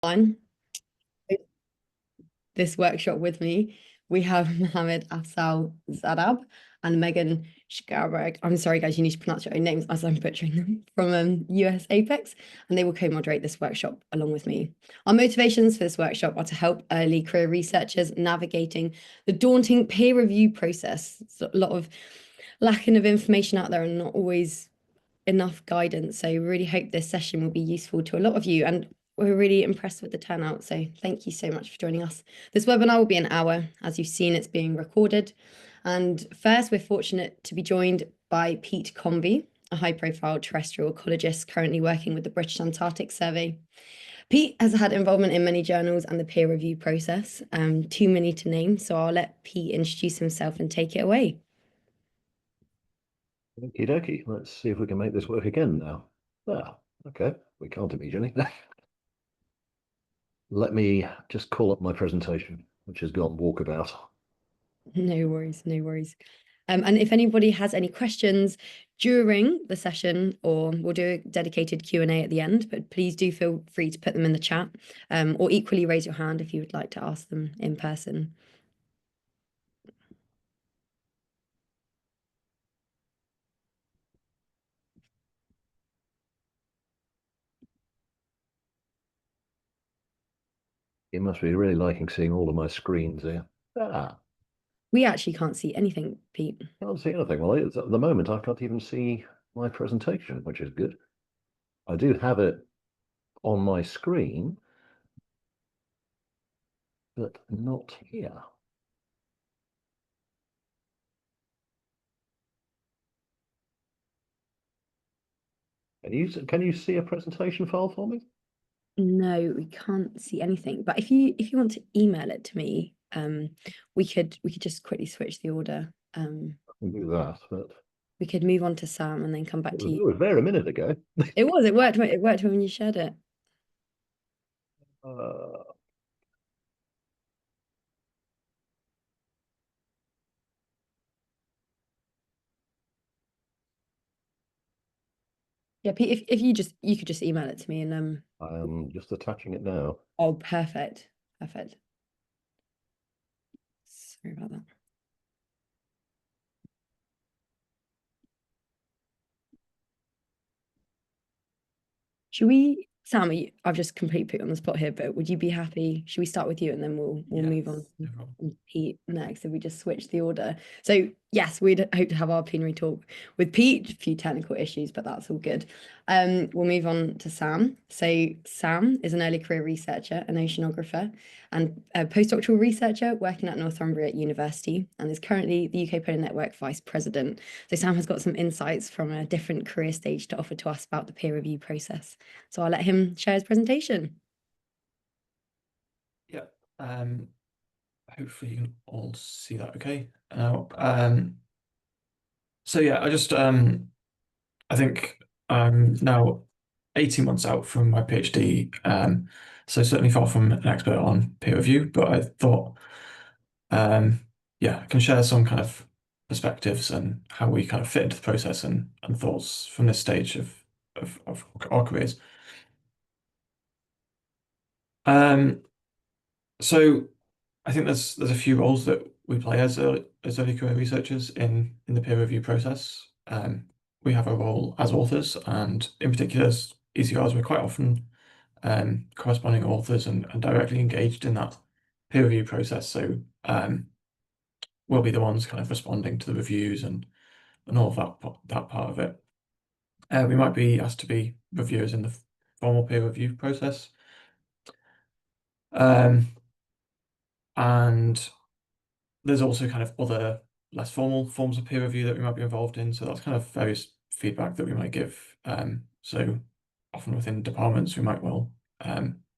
On this workshop with me, we have Mohammed Afsal Zadab and Megan Shkarberg. I'm sorry, guys, you need to pronounce your own names as I'm butchering them from USAPECS, and they will co-moderate this workshop along with me. Our motivations for this workshop are to help early career researchers navigating the daunting peer review process. It's a lot of lacking of information out there and not always enough guidance. So we really hope this session will be useful to a lot of you, and we're really impressed with the turnout. So thank you so much for joining us. This webinar will be an hour. As you've seen, it's being recorded. And first, we're fortunate to be joined by Pete Convey, a high-profile terrestrial ecologist currently working with the British Antarctic Survey. Pete has had involvement in many journals and the peer review process, too many to name. So I'll let Pete introduce himself and take it away. Okie dokie. Let's see if we can make this work again now. Okay. We can't immediately. Let me just call up my presentation, which has gone walkabout. No worries, no worries. And if anybody has any questions during the session, or we'll do a dedicated Q&A at the end, but please do feel free to put them in the chat, or equally raise your hand if you would like to ask them in person. You must be really liking seeing all of my screens here. We actually can't see anything, Pete. Can't see anything. Well, at the moment, I can't even see my presentation, which is good. I do have it on my screen, but not here. Can you see a presentation file for me? No, we can't see anything. But if you want to email it to me, we could just quickly switch the order. I can do that, but we could move on to Sam and then come back to you. It was there a minute ago. It worked when you shared it. Yeah, Pete, if you could just email it to me, and I'm just attaching it now. Oh, perfect. Sorry about that. Should we, Sam, I've just completely put you on the spot here, but would you be happy? Should we start with you and then we'll move on to Pete next if we just switch the order? So yes, we'd hope to have our plenary talk with Pete, a few technical issues, but that's all good. We'll move on to Sam. So Sam is an early career researcher, an oceanographer, and a postdoctoral researcher working at Northumbria University, and is currently the UK Polar Network Vice President. So Sam has got some insights from a different career stage to offer to us about the peer review process. So I'll let him share his presentation. Yeah, hopefully you can all see that okay. Now, so yeah, I think I'm now 18 months out from my PhD, so certainly far from an expert on peer review, but I thought, yeah, I can share some kind of perspectives and how we kind of fit into the process and thoughts from this stage of our careers. So I think there's a few roles that we play as early career researchers in the peer review process. We have a role as authors, and in particular as ECRs, we're quite often corresponding authors and directly engaged in that peer review process. So we'll be the ones kind of responding to the reviews and all of that part of it. We might be asked to be reviewers in the formal peer review process. And there's also kind of other less formal forms of peer review that we might be involved in. So that's kind of various feedback that we might give. So often within departments, we might well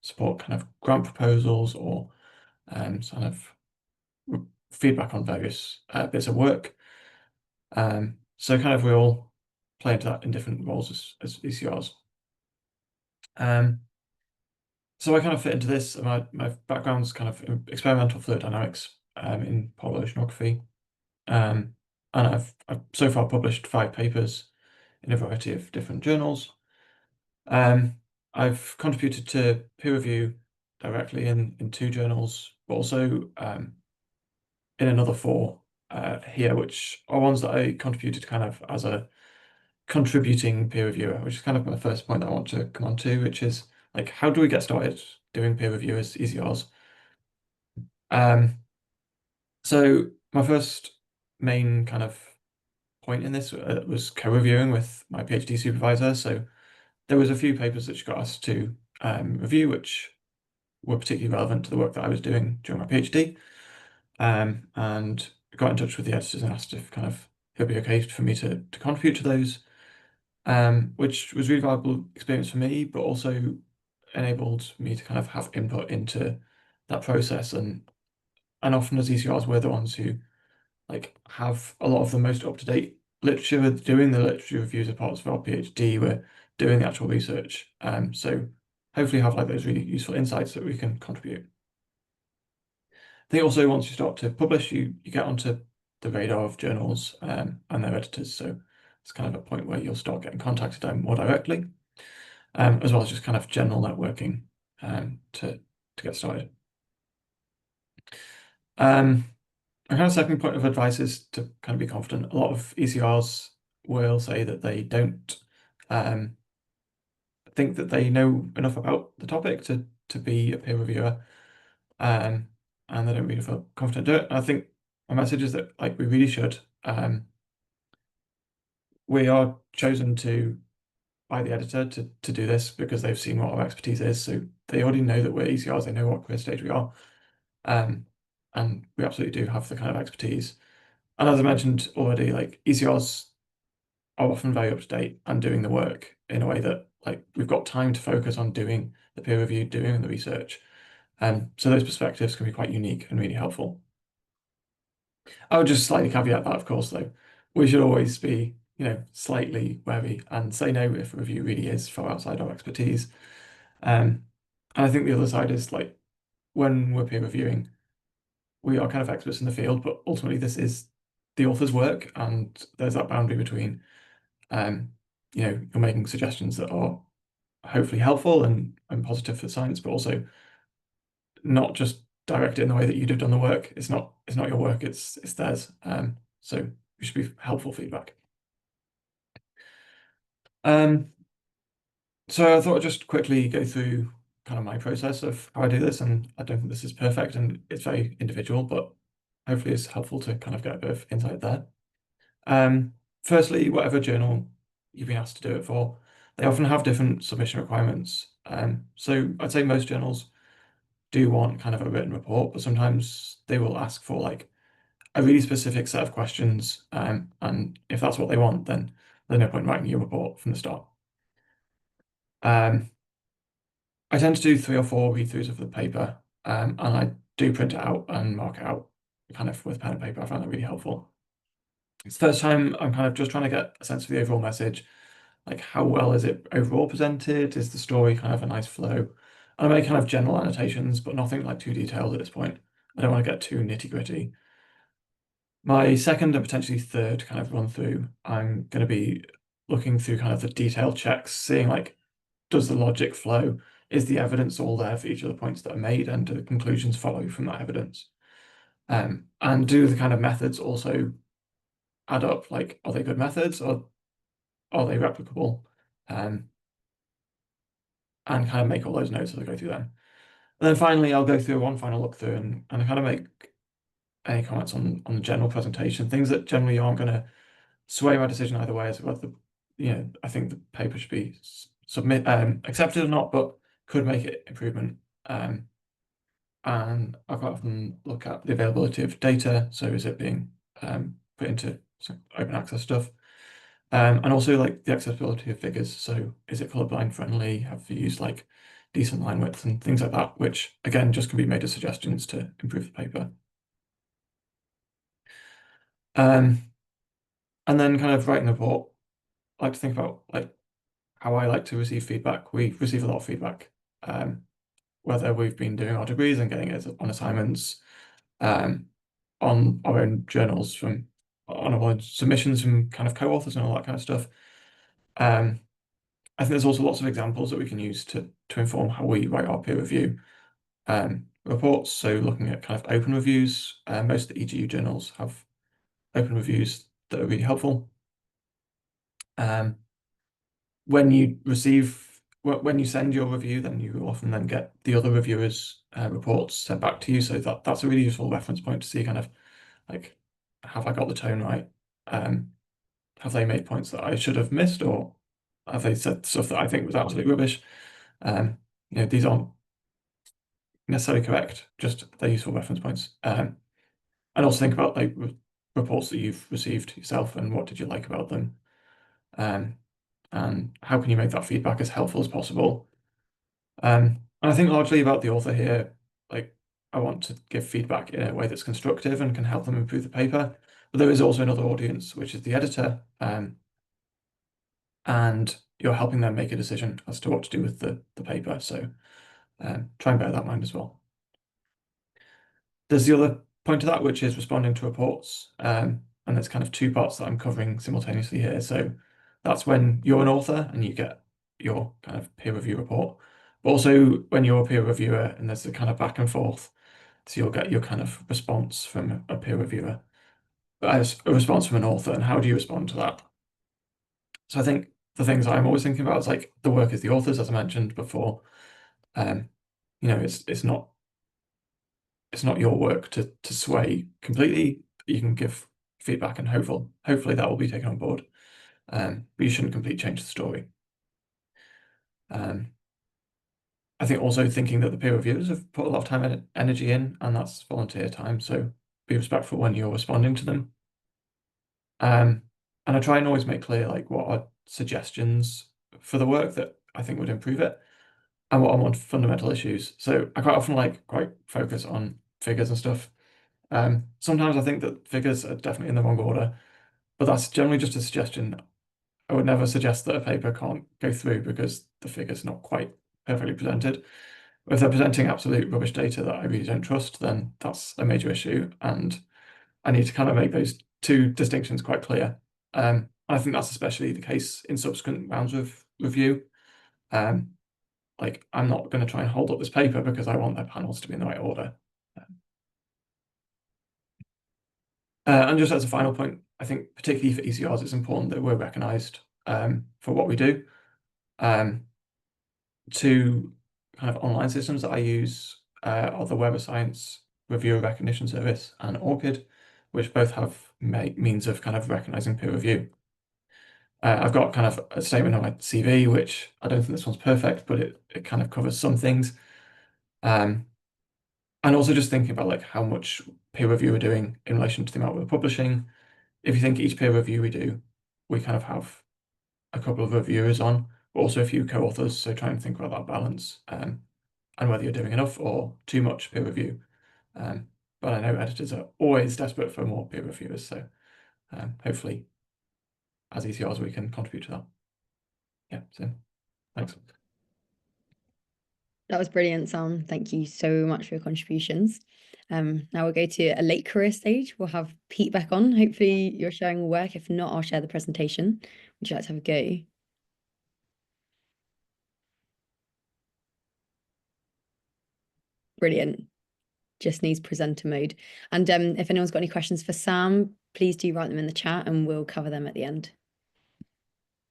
support kind of grant proposals or kind of feedback on various bits of work. So kind of we all play into that in different roles as ECRs. So I kind of fit into this. My background's kind of experimental fluid dynamics in polar oceanography. And I've so far published 5 papers in a variety of different journals. I've contributed to peer review directly in 2 journals, but also in another 4 here, which are ones that I contributed kind of as a contributing peer reviewer, which is kind of my first point that I want to come on to, which is like, how do we get started doing peer review as ECRs? So my first main kind of point in this was co-reviewing with my PhD supervisor. So there was a few papers that she got us to review, which were particularly relevant to the work that I was doing during my PhD, and got in touch with the editors and asked if kind of it would be okay for me to contribute to those, which was really valuable experience for me, but also enabled me to kind of have input into that process. And often as ECRs, we're the ones who like have a lot of the most up-to-date literature. We're doing the literature reviews as part of our PhD. We're doing the actual research. So hopefully have like those really useful insights that we can contribute. I think also once you start to publish, you get onto the radar of journals and their editors. So it's kind of a point where you'll start getting contacted more directly, as well as just kind of general networking to get started. A kind of second point of advice is to kind of be confident. A lot of ECRs will say that they don't think that they know enough about the topic to be a peer reviewer, and they don't really feel confident to do it. And I think my message is that like we really should. We are chosen by the editor to do this because they've seen what our expertise is. So they already know that we're ECRs, they know what career stage we are. And we absolutely do have the kind of expertise. And as I mentioned already, like ECRs are often very up to date and doing the work in a way that like we've got time to focus on doing the peer review, doing the research. So those perspectives can be quite unique and really helpful. I would just slightly caveat that, of course, though, we should always be, slightly wary and say no if a review really is far outside our expertise. And I think the other side is like when we're peer reviewing, we are kind of experts in the field, but ultimately this is the author's work, and there's that boundary between, you're making suggestions that are hopefully helpful and positive for science, but also not just directed in the way that you'd have done the work. It's not your work, it's theirs. So it should be helpful feedback. So I thought I'd just quickly go through kind of my process of how I do this, and I don't think this is perfect and it's very individual, but hopefully it's helpful to kind of get a bit of insight there. Firstly, whatever journal you've been asked to do it for, they often have different submission requirements. So I'd say most journals do want kind of a written report, but sometimes they will ask for like a really specific set of questions. And if that's what they want, then there's no point writing your report from the start. I tend to do 3 or 4 read-throughs of the paper, and I do print it out and mark it out kind of with pen and paper. I find that really helpful. It's the first time I'm kind of just trying to get a sense of the overall message, like how well is it overall presented? Is the story kind of a nice flow? And I make kind of general annotations, but nothing like too detailed at this point. I don't want to get too nitty-gritty. My second and potentially third kind of run through, I'm going to be looking through kind of the detailed checks, seeing like, does the logic flow? Is the evidence all there for each of the points that are made, and do the conclusions follow from that evidence? And do the kind of methods also add up? Like, are they good methods, or are they replicable? And kind of make all those notes as I go through them. And then finally, I'll go through one final look through and kind of make any comments on the general presentation, things that generally aren't going to sway my decision either way as to whether I think the paper should be accepted or not, but could make it improvement. And I quite often look at the availability of data. So is it being put into open access stuff? And also like the accessibility of figures. So is it colorblind friendly? Have you used like decent line width and things like that, which again just can be made as suggestions to improve the paper. And then kind of writing the report, I like to think about like how I like to receive feedback. We receive a lot of feedback, whether we've been doing our degrees and getting it on assignments, on our own journals on our own submissions from kind of co-authors and all that kind of stuff. I think there's also lots of examples that we can use to inform how we write our peer review. reports. So looking at kind of open reviews, most of the EGU journals have open reviews that are really helpful. When you send your review, then you often then get the other reviewers' reports sent back to you. So that's a really useful reference point to see kind of like, have I got the tone right? Have they made points that I should have missed, or have they said stuff that I think was absolutely rubbish? These aren't necessarily correct, just they're useful reference points. And also think about like reports that you've received yourself and what did you like about them, and how can you make that feedback as helpful as possible. And I think largely about the author here, like I want to give feedback in a way that's constructive and can help them improve the paper. But there is also another audience, which is the editor, and you're helping them make a decision as to what to do with the paper. So try and bear that in mind as well. There's the other point of that, which is responding to reports. And there's kind of two parts that I'm covering simultaneously here. So that's when you're an author and you get your kind of peer review report, but also when you're a peer reviewer and there's a kind of back and forth. So you'll get your kind of response from a peer reviewer, but as a response from an author, and how do you respond to that? So I think the things I'm always thinking about is like the work is the author's, as I mentioned before. It's not your work to sway completely. You can give feedback and hopefully that will be taken on board. But you shouldn't completely change the story. I think also thinking that the peer reviewers have put a lot of time and energy in, and that's volunteer time. So be respectful when you're responding to them. And I try and always make clear like what are suggestions for the work that I think would improve it, and what are more fundamental issues. So I quite often quite focus on figures and stuff. Sometimes I think that figures are definitely in the wrong order, but that's generally just a suggestion. I would never suggest that a paper can't go through because the figure's not quite perfectly presented. If they're presenting absolute rubbish data that I really don't trust, then that's a major issue, and I need to kind of make those two distinctions quite clear. I think that's especially the case in subsequent rounds of review. Like I'm not going to try and hold up this paper because I want their panels to be in the right order. And just as a final point, I think particularly for ECRs, it's important that we're recognised for what we do. Two kind of online systems that I use are the Web of Science Reviewer Recognition Service and ORCID, which both have means of kind of recognising peer review. I've got kind of a statement on my CV, which I don't think this one's perfect, but it kind of covers some things. And also just thinking about like how much peer review we're doing in relation to the amount we're publishing. If you think each peer review we do, we kind of have a couple of reviewers on, but also a few co-authors. So try and think about that balance and whether you're doing enough or too much peer review. But I know editors are always desperate for more peer reviewers. So hopefully as ECRs we can contribute to that. Yeah, so thanks. That was brilliant, Sam. Thank you so much for your contributions. Now we'll go to a late career stage. We'll have Pete back on. Hopefully you're sharing work. If not, I'll share the presentation. Would you like to have a go? Brilliant. Just needs presenter mode. And if anyone's got any questions for Sam, please do write them in the chat and we'll cover them at the end.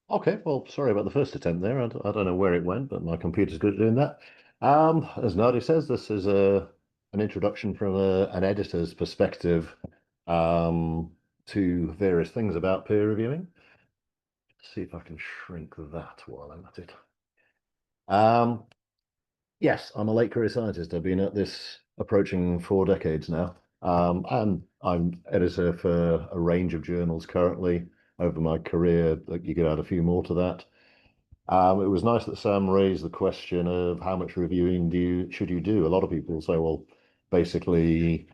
Okay, well, sorry about the first attempt there. I don't know where it went, but my computer's good at doing that. As Nadi says, this is an introduction from an editor's perspective to various things about peer reviewing. Let's see if I can shrink that while I'm at it. Yes, I'm a late career scientist. I've been at this approaching 4 decades now. And I'm editor for a range of journals currently. Over my career, you could add a few more to that. It was nice that Sam raised the question of how much reviewing should you do? A lot of people say, well, basically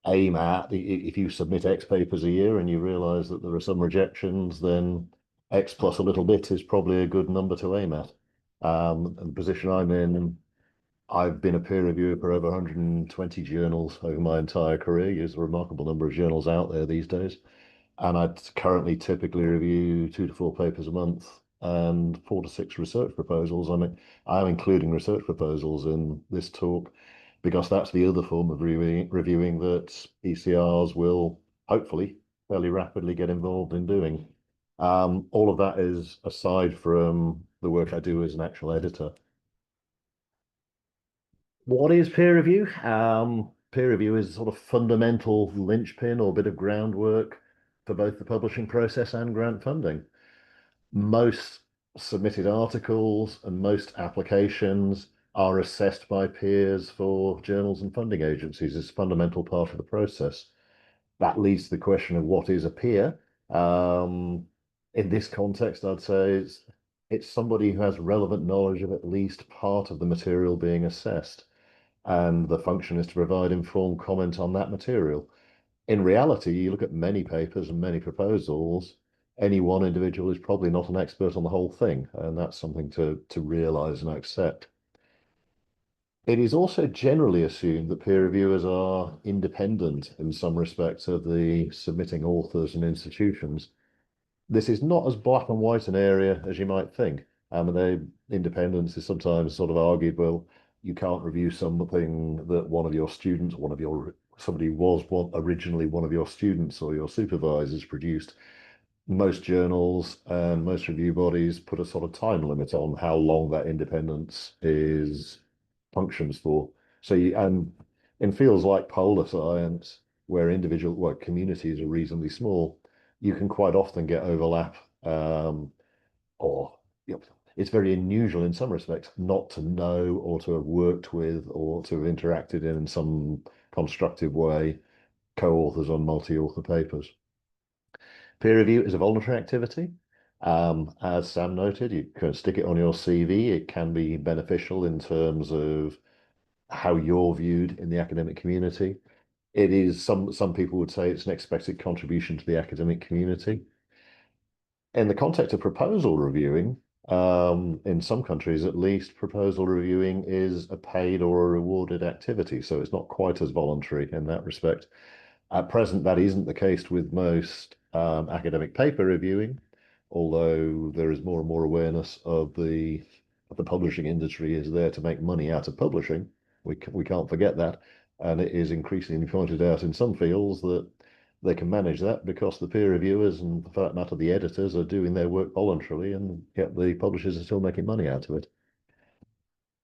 aim at, if you submit X papers a year and you realize that there are some rejections, then X plus a little bit is probably a good number to aim at. And the position I'm in, I've been a peer reviewer for over 120 journals over my entire career. There's a remarkable number of journals out there these days. And I currently typically review 2 to 4 papers a month and 4 to 6 research proposals. I mean, I'm including research proposals in this talk. because that's the other form of reviewing that ECRs will hopefully fairly rapidly get involved in doing. All of that is aside from the work I do as an actual editor. What is peer review? Peer review is sort of fundamental linchpin or bit of groundwork for both the publishing process and grant funding. Most submitted articles and most applications are assessed by peers for journals and funding agencies. It's a fundamental part of the process. That leads to the question of what is a peer. In this context, I'd say it's somebody who has relevant knowledge of at least part of the material being assessed, and the function is to provide informed comment on that material. In reality, you look at many papers and many proposals, any one individual is probably not an expert on the whole thing, and that's something to realize and accept. It is also generally assumed that peer reviewers are independent in some respects of the submitting authors and institutions. This is not as black and white an area as you might think. Independence is sometimes sort of argued, well, you can't review something that one of your students, somebody was originally one of your students or your supervisors produced. Most journals and most review bodies put a sort of time limit on how long that independence functions for. And in fields like polar science, where communities are reasonably small, you can quite often get overlap, or you know, it's very unusual in some respects not to know or to have worked with or to have interacted in some constructive way co-authors on multi-author papers. Peer review is a voluntary activity. As Sam noted, you can stick it on your CV. It can be beneficial in terms of how you're viewed in the academic community. It is some people would say it's an expected contribution to the academic community. In the context of proposal reviewing, in some countries at least, proposal reviewing is a paid or a rewarded activity, so it's not quite as voluntary in that respect. At present, that isn't the case with most academic paper reviewing, although there is more and more awareness of the publishing industry is there to make money out of publishing. We can't forget that, and it is increasingly pointed out in some fields that they can manage that because the peer reviewers and, for that matter, the editors are doing their work voluntarily, and yet the publishers are still making money out of it.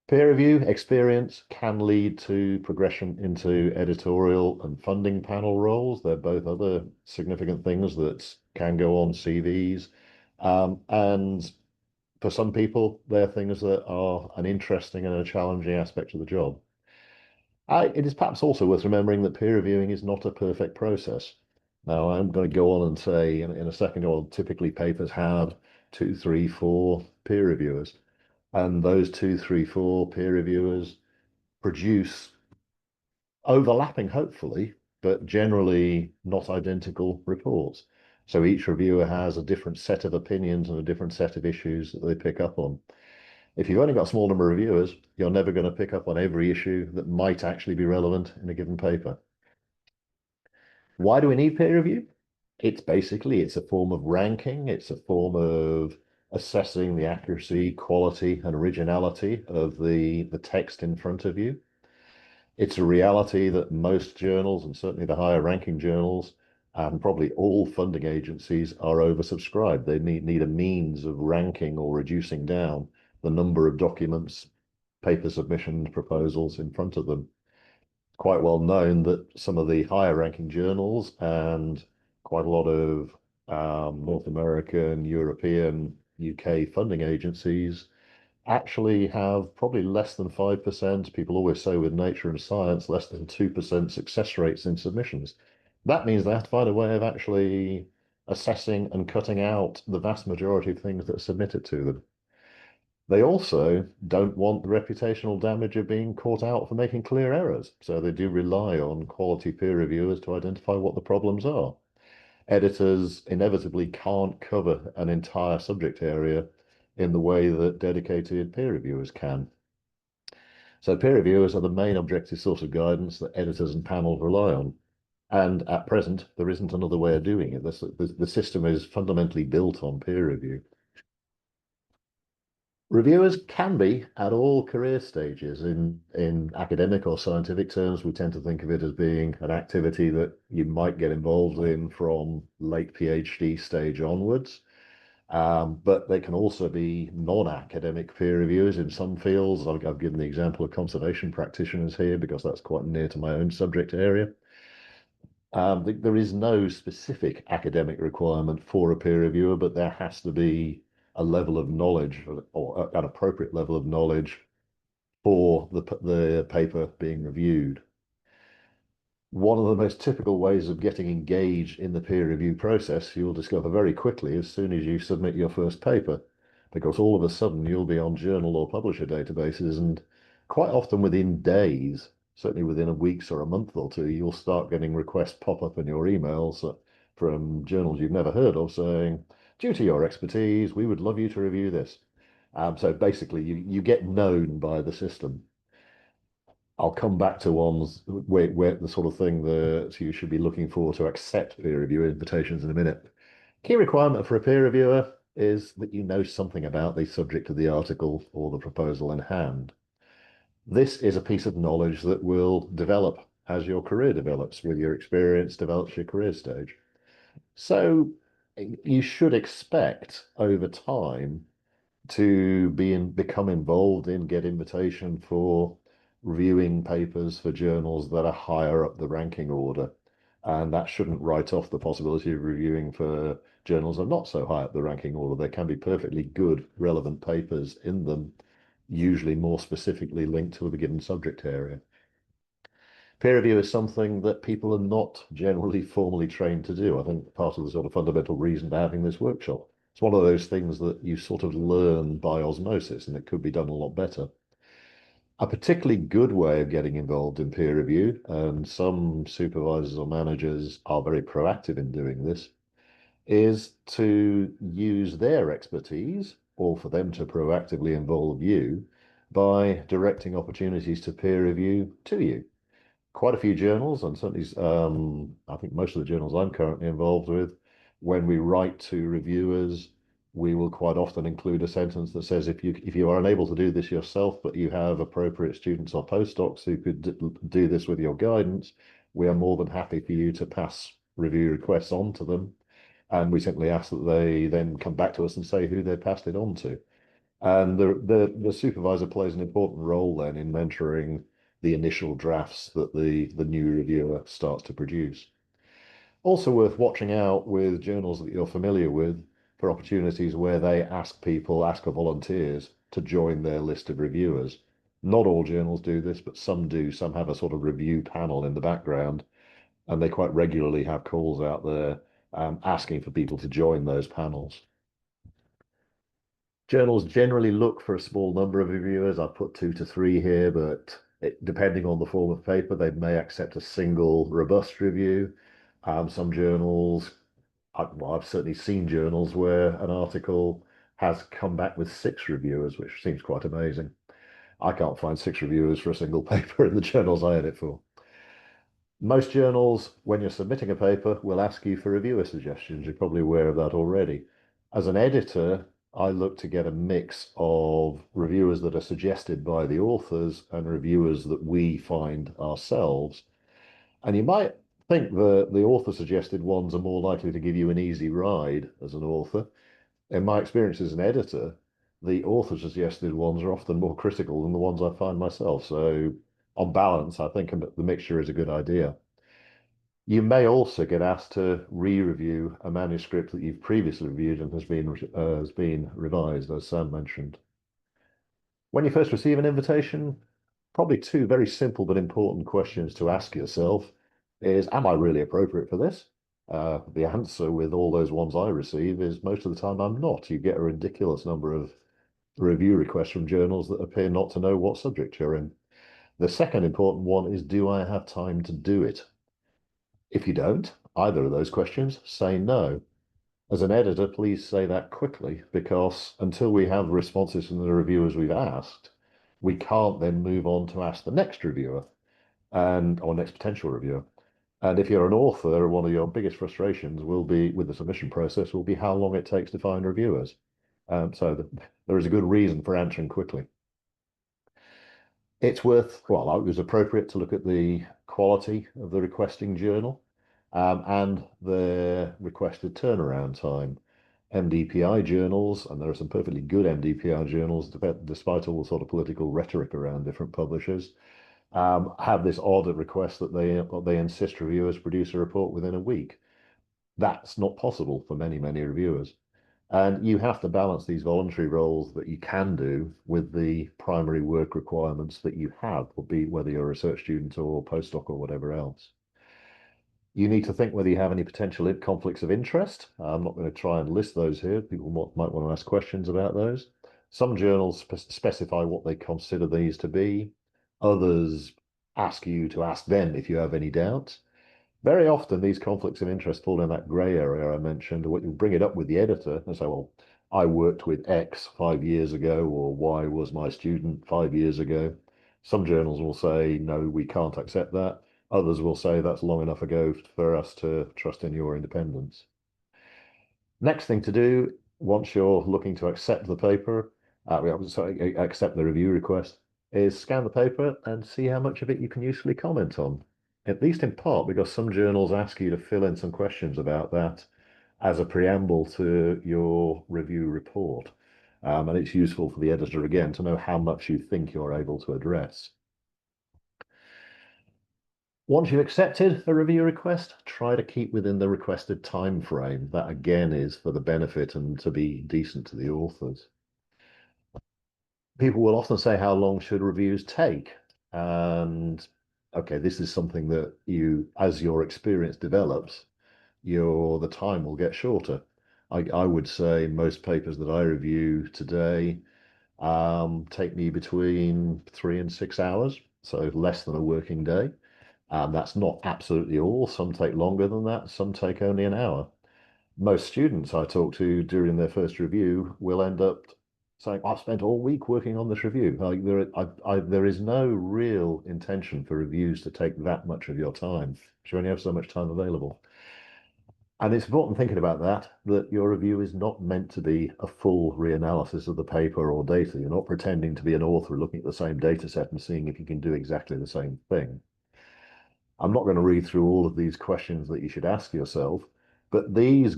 Peer review experience can lead to progression into editorial and funding panel roles. They're both other significant things that can go on CVs. And for some people, they're things that are an interesting and a challenging aspect of the job. It is perhaps also worth remembering that peer reviewing is not a perfect process. Now, I'm going to go on and say in a second, well, typically papers have 2, 3, 4 peer reviewers. And those 2, 3, 4 peer reviewers produce overlapping, hopefully, but generally not identical reports. So each reviewer has a different set of opinions and a different set of issues that they pick up on. If you've only got a small number of reviewers, you're never going to pick up on every issue that might actually be relevant in a given paper. Why do we need peer review? It's a form of ranking. It's a form of assessing the accuracy, quality, and originality of the text in front of you. It's a reality that most journals, and certainly the higher ranking journals, and probably all funding agencies, are oversubscribed. They need a means of ranking or reducing down the number of documents, paper submissions, proposals in front of them. Quite well known that some of the higher ranking journals and quite a lot of North American, European, UK funding agencies actually have probably less than 5%. People always say with Nature and Science, less than 2% success rates in submissions. That means they have to find a way of actually assessing and cutting out the vast majority of things that are submitted to them. They also don't want the reputational damage of being caught out for making clear errors. So they do rely on quality peer reviewers to identify what the problems are. Editors inevitably can't cover an entire subject area in the way that dedicated peer reviewers can. So peer reviewers are the main objective source of guidance that editors and panels rely on. And at present, there isn't another way of doing it. The system is fundamentally built on peer review. Reviewers can be at all career stages. In academic or scientific terms, we tend to think of it as being an activity that you might get involved in from late PhD stage onwards. But they can also be non-academic peer reviewers in some fields. I've given the example of conservation practitioners here because that's quite near to my own subject area. There is no specific academic requirement for a peer reviewer, but there has to be a level of knowledge or an appropriate level of knowledge for the paper being reviewed. One of the most typical ways of getting engaged in the peer review process, you'll discover very quickly as soon as you submit your first paper, because all of a sudden you'll be on journal or publisher databases, and quite often within days, certainly within a week or a month or two, you'll start getting requests pop up in your emails from journals you've never heard of saying, due to your expertise, we would love you to review this. So basically, you get known by the system. I'll come back to ones where the sort of thing that you should be looking for to accept peer review invitations in a minute. Key requirement for a peer reviewer is that you know something about the subject of the article or the proposal in hand. This is a piece of knowledge that will develop as your career develops, with your experience develops your career stage. So you should expect over time to become involved in, get invitation for reviewing papers for journals that are higher up the ranking order. And that shouldn't write off the possibility of reviewing for journals that are not so high up the ranking order. There can be perfectly good, relevant papers in them, usually more specifically linked to a given subject area. Peer review is something that people are not generally formally trained to do. I think part of the sort of fundamental reason for having this workshop. It's one of those things that you sort of learn by osmosis, and it could be done a lot better. A particularly good way of getting involved in peer review, and some supervisors or managers are very proactive in doing this, is to use their expertise, or for them to proactively involve you, by directing opportunities to peer review to you. Quite a few journals, and certainly I think most of the journals I'm currently involved with, when we write to reviewers, we will quite often include a sentence that says, if you are unable to do this yourself, but you have appropriate students or postdocs who could do this with your guidance, we are more than happy for you to pass review requests on to them. And we simply ask that they then come back to us and say who they passed it on to. And the supervisor plays an important role then in mentoring the initial drafts that the new reviewer starts to produce. Also worth watching out with journals that you're familiar with for opportunities where they ask for volunteers to join their list of reviewers. Not all journals do this, but some do. Some have a sort of review panel in the background, and they quite regularly have calls out there asking for people to join those panels. Journals generally look for a small number of reviewers. I've put 2 to 3 here, but depending on the form of paper, they may accept a single robust review. Some journals, I've certainly seen journals where an article has come back with 6 reviewers, which seems quite amazing. I can't find 6 reviewers for a single paper in the journals I edit for. Most journals, when you're submitting a paper, will ask you for reviewer suggestions. You're probably aware of that already. As an editor, I look to get a mix of reviewers that are suggested by the authors and reviewers that we find ourselves. And you might think the author suggested ones are more likely to give you an easy ride as an author. In my experience as an editor, the author suggested ones are often more critical than the ones I find myself. So on balance, I think the mixture is a good idea. You may also get asked to re-review a manuscript that you've previously reviewed and has been revised, as Sam mentioned. When you first receive an invitation, probably 2 very simple but important questions to ask yourself is, am I really appropriate for this? The answer with all those ones I receive is most of the time I'm not. You get a ridiculous number of review requests from journals that appear not to know what subject you're in. The second important one is, do I have time to do it? If you don't, either of those questions, say no. As an editor, please say that quickly, because until we have responses from the reviewers we've asked, we can't then move on to ask the next reviewer or next potential reviewer. And if you're an author, one of your biggest frustrations will be with the submission process will be how long it takes to find reviewers. So there is a good reason for answering quickly. It's worth, well, it was appropriate to look at the quality of the requesting journal and the requested turnaround time. MDPI journals, and there are some perfectly good MDPI journals, despite all the sort of political rhetoric around different publishers, have this odd request that they insist reviewers produce a report within a week. That's not possible for many, many reviewers. And you have to balance these voluntary roles that you can do with the primary work requirements that you have, whether you're a research student or postdoc or whatever else. You need to think whether you have any potential conflicts of interest. I'm not going to try and list those here. People might want to ask questions about those. Some journals specify what they consider these to be. Others ask you to ask them if you have any doubts. Very often, these conflicts of interest fall in that grey area I mentioned. What you bring it up with the editor and say, well, I worked with X 5 years ago, or Y was my student 5 years ago. Some journals will say, no, we can't accept that. Others will say that's long enough ago for us to trust in your independence. Next thing to do, once you're looking to accept the paper, accept the review request, is scan the paper and see how much of it you can usefully comment on. At least in part because some journals ask you to fill in some questions about that as a preamble to your review report. And it's useful for the editor, again, to know how much you think you're able to address. Once you've accepted a review request, try to keep within the requested time frame. That, again, is for the benefit and to be decent to the authors. People will often say, how long should reviews take? And okay, this is something that as your experience develops, the time will get shorter. I would say most papers that I review today take me between 3 and 6 hours, so less than a working day. That's not absolutely all. Some take longer than that. Some take only an hour. Most students I talk to during their first review will end up saying, I've spent all week working on this review. There is no real intention for reviews to take that much of your time. You only have so much time available. And it's important thinking about that your review is not meant to be a full reanalysis of the paper or data. You're not pretending to be an author looking at the same data set and seeing if you can do exactly the same thing. I'm not going to read through all of these questions that you should ask yourself, but these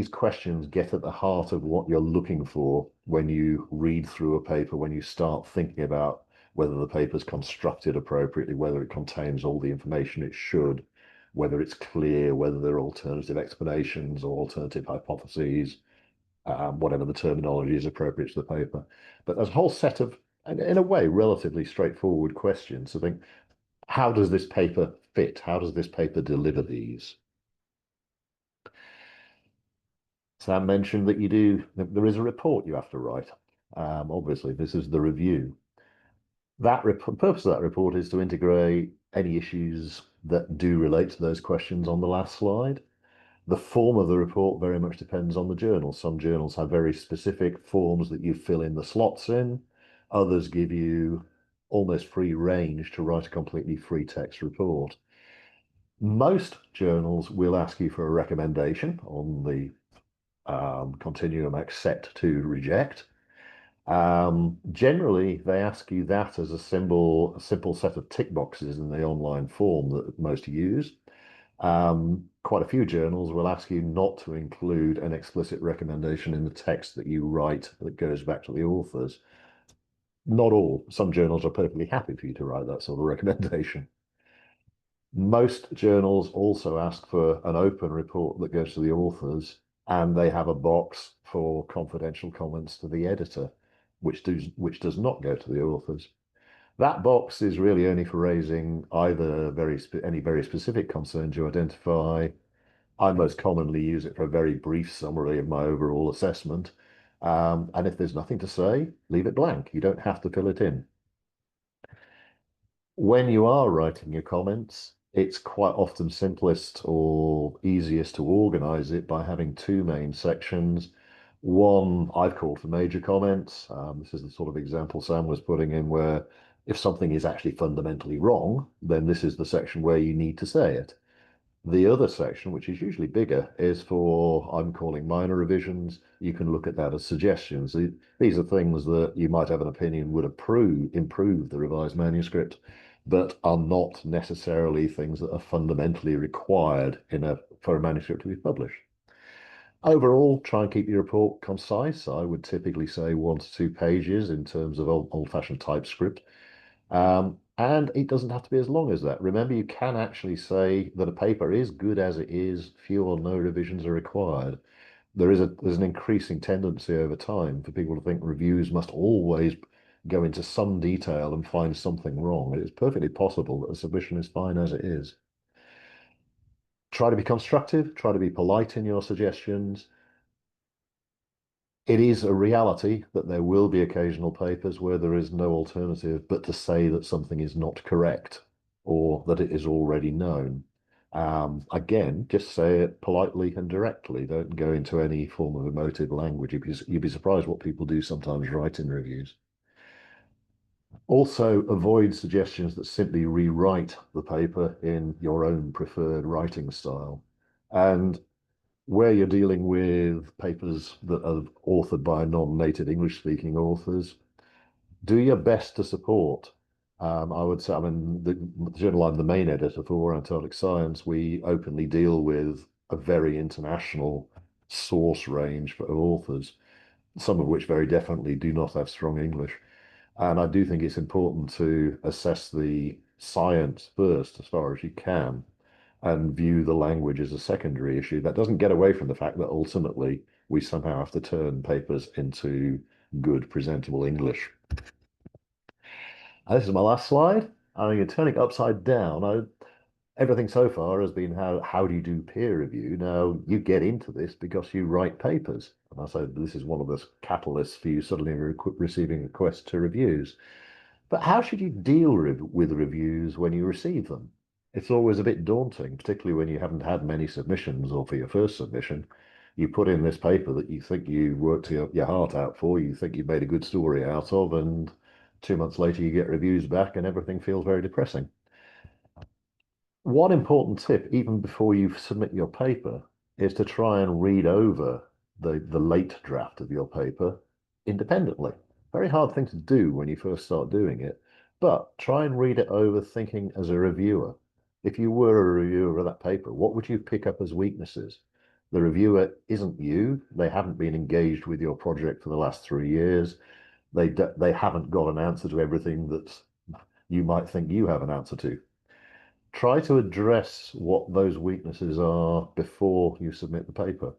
questions get at the heart of what you're looking for when you read through a paper, when you start thinking about whether the paper's constructed appropriately, whether it contains all the information it should, whether it's clear, whether there are alternative explanations or alternative hypotheses, whatever the terminology is appropriate to the paper. But there's a whole set of, in a way, relatively straightforward questions to think, how does this paper fit? How does this paper deliver these? Sam mentioned that there is a report you have to write. Obviously, this is the review. The purpose of that report is to integrate any issues that do relate to those questions on the last slide. The form of the report very much depends on the journal. Some journals have very specific forms that you fill in the slots in. Others give you almost free range to write a completely free text report. Most journals will ask you for a recommendation on the continuum accept to reject. Generally, they ask you that as a simple set of tick boxes in the online form that most use. Quite a few journals will ask you not to include an explicit recommendation in the text that you write that goes back to the authors. Not all. Some journals are perfectly happy for you to write that sort of recommendation. Most journals also ask for an open report that goes to the authors, and they have a box for confidential comments to the editor, which does not go to the authors. That box is really only for raising either any very specific concerns you identify. I most commonly use it for a very brief summary of my overall assessment. And if there's nothing to say, leave it blank. You don't have to fill it in. When you are writing your comments, it's quite often simplest or easiest to organize it by having two main sections. One I've called for major comments. This is the sort of example Sam was putting in where if something is actually fundamentally wrong, then this is the section where you need to say it. The other section, which is usually bigger, is for, I'm calling minor revisions. You can look at that as suggestions. These are things that you might have an opinion would improve the revised manuscript, but are not necessarily things that are fundamentally required for a manuscript to be published. Overall, try and keep your report concise. I would typically say 1 to 2 pages in terms of old-fashioned typescript. And it doesn't have to be as long as that. Remember, you can actually say that a paper is good as it is, few or no revisions are required. There's an increasing tendency over time for people to think reviews must always go into some detail and find something wrong. It's perfectly possible that a submission is fine as it is. Try to be constructive, try to be polite in your suggestions. It is a reality that there will be occasional papers where there is no alternative but to say that something is not correct or that it is already known. Again, just say it politely and directly. Don't go into any form of emotive language. You'd be surprised what people do sometimes write in reviews. Also, avoid suggestions that simply rewrite the paper in your own preferred writing style. And where you're dealing with papers that are authored by non-native English-speaking authors, do your best to support. I would say, I mean, the journal I'm the main editor for, Antarctic Science, we openly deal with a very international source range of authors, some of which very definitely do not have strong English. And I do think it's important to assess the science first as far as you can and view the language as a secondary issue. That doesn't get away from the fact that ultimately we somehow have to turn papers into good, presentable English. And this is my last slide. I mean, you're turning upside down. Everything so far has been how do you do peer review? Now, you get into this because you write papers. And I say this is one of the catalysts for you suddenly receiving requests to reviews. But how should you deal with reviews when you receive them? It's always a bit daunting, particularly when you haven't had many submissions or for your first submission. You put in this paper that you think you worked your heart out for, you think you've made a good story out of, and 2 months later you get reviews back and everything feels very depressing. One important tip, even before you submit your paper, is to try and read over the late draft of your paper independently. Very hard thing to do when you first start doing it, but try and read it over thinking as a reviewer. If you were a reviewer of that paper, what would you pick up as weaknesses? The reviewer isn't you. They haven't been engaged with your project for the last 3 years. They haven't got an answer to everything that you might think you have an answer to. Try to address what those weaknesses are before you submit the paper.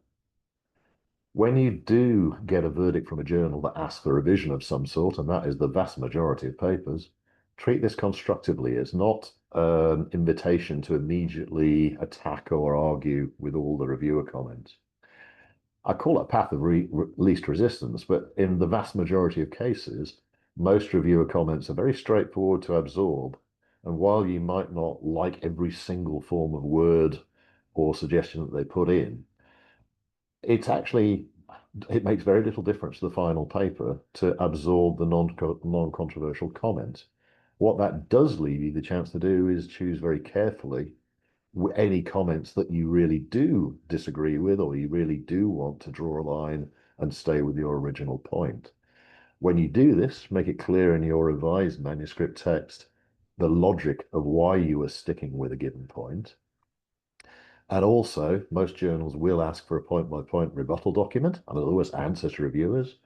When you do get a verdict from a journal that asks for revision of some sort, and that is the vast majority of papers, treat this constructively. It's not an invitation to immediately attack or argue with all the reviewer comments. I call it a path of least resistance, but in the vast majority of cases, most reviewer comments are very straightforward to absorb. And while you might not like every single form of word or suggestion that they put in, it makes very little difference to the final paper to absorb the non-controversial comment. What that does leave you the chance to do is choose very carefully any comments that you really do disagree with or you really do want to draw a line and stay with your original point. When you do this, make it clear in your revised manuscript text the logic of why you are sticking with a given point. And also, most journals will ask for a point-by-point rebuttal document, and in other words, answer to reviewers.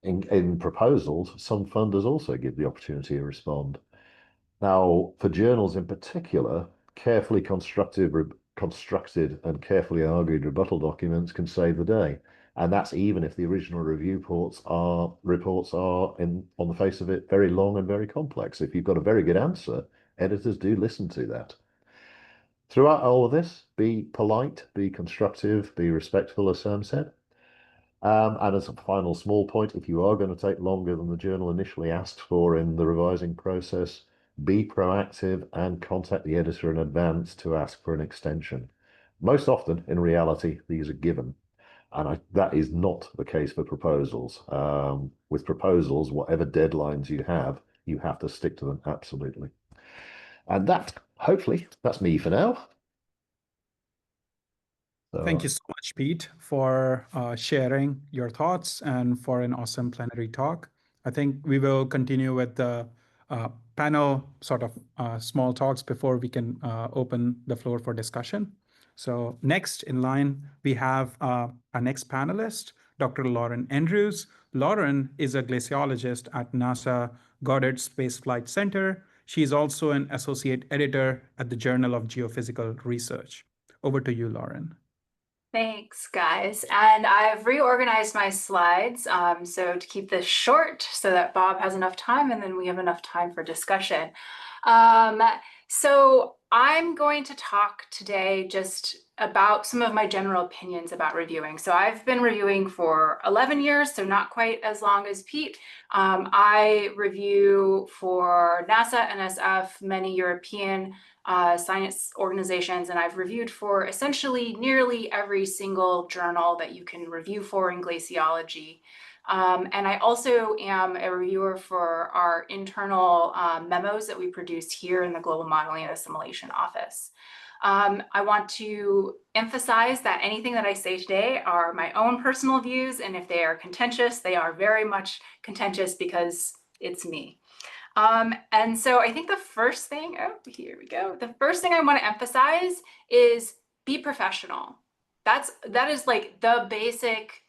In proposals, some funders also give the opportunity to respond. Now, for journals in particular, carefully constructed and carefully argued rebuttal documents can save the day. And that's even if the original review reports are on the face of it, very long and very complex. If you've got a very good answer, editors do listen to that. Throughout all of this, be polite, be constructive, be respectful, as Sam said. And as a final small point, if you are going to take longer than the journal initially asked for in the revising process, be proactive and contact the editor in advance to ask for an extension. Most often, in reality, these are given. And that is not the case for proposals. With proposals, whatever deadlines you have to stick to them absolutely. And hopefully, that's me for now. So, Thank you so much, Pete, for sharing your thoughts and for an awesome plenary talk. I think we will continue with the panel sort of small talks before we can open the floor for discussion. So next in line, we have our next panelist, Dr. Lauren Andrews. Lauren is a glaciologist at NASA Goddard Space Flight Center. She's also an associate editor at the Journal of Geophysical Research. Over to you, Lauren. Thanks, guys. And I've reorganized my slides so to keep this short so that Bob has enough time and then we have enough time for discussion. So I'm going to talk today just about some of my general opinions about reviewing. So I've been reviewing for 11 years, so not quite as long as Pete. I review for NASA, NSF, many European science organizations, and I've reviewed for essentially nearly every single journal that you can review for in glaciology. And I also am a reviewer for our internal memos that we produce here in the Global Modeling and Assimilation Office. I want to emphasize that anything that I say today are my own personal views, and if they are contentious, they are very much contentious because it's me. And so I think the first thing, here we go. The first thing I want to emphasize is be professional. That is like the basic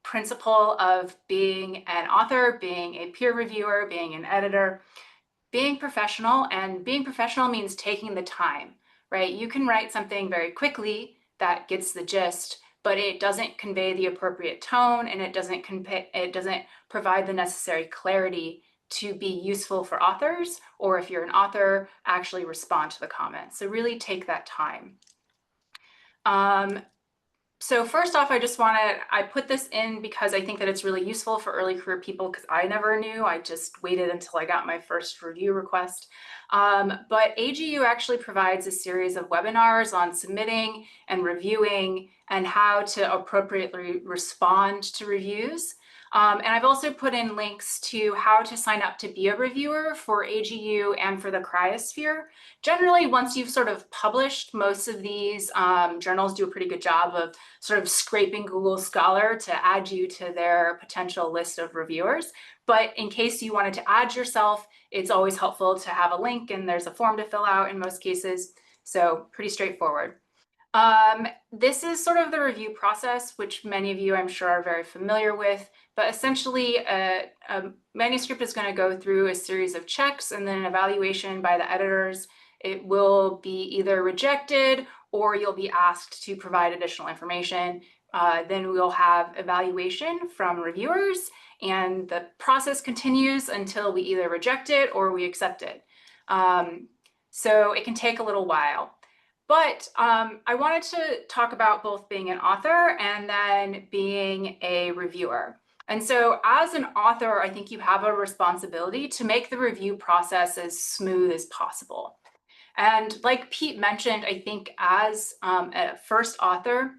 principle of being an author, being a peer reviewer, being an editor, being professional. And being professional means taking the time, right? You can write something very quickly that gets the gist, but it doesn't convey the appropriate tone, and it doesn't provide the necessary clarity to be useful for authors, or if you're an author, actually respond to the comments. So really take that time. So first off, I put this in because I think that it's really useful for early career people, because I never knew. I just waited until I got my first review request. But AGU actually provides a series of webinars on submitting and reviewing and how to appropriately respond to reviews. And I've also put in links to how to sign up to be a reviewer for AGU and for the Cryosphere. Generally, once you've sort of published, most of these journals do a pretty good job of sort of scraping Google Scholar to add you to their potential list of reviewers. But in case you wanted to add yourself, it's always helpful to have a link, and there's a form to fill out in most cases. So pretty straightforward. This is sort of the review process, which many of you I'm sure are very familiar with, but essentially a manuscript is going to go through a series of checks and then an evaluation by the editors. It will be either rejected or you'll be asked to provide additional information. Then we'll have evaluation from reviewers, and the process continues until we either reject it or we accept it. So it can take a little while. But I wanted to talk about both being an author and then being a reviewer. And so as an author, I think you have a responsibility to make the review process as smooth as possible. And like Pete mentioned, I think as a first author,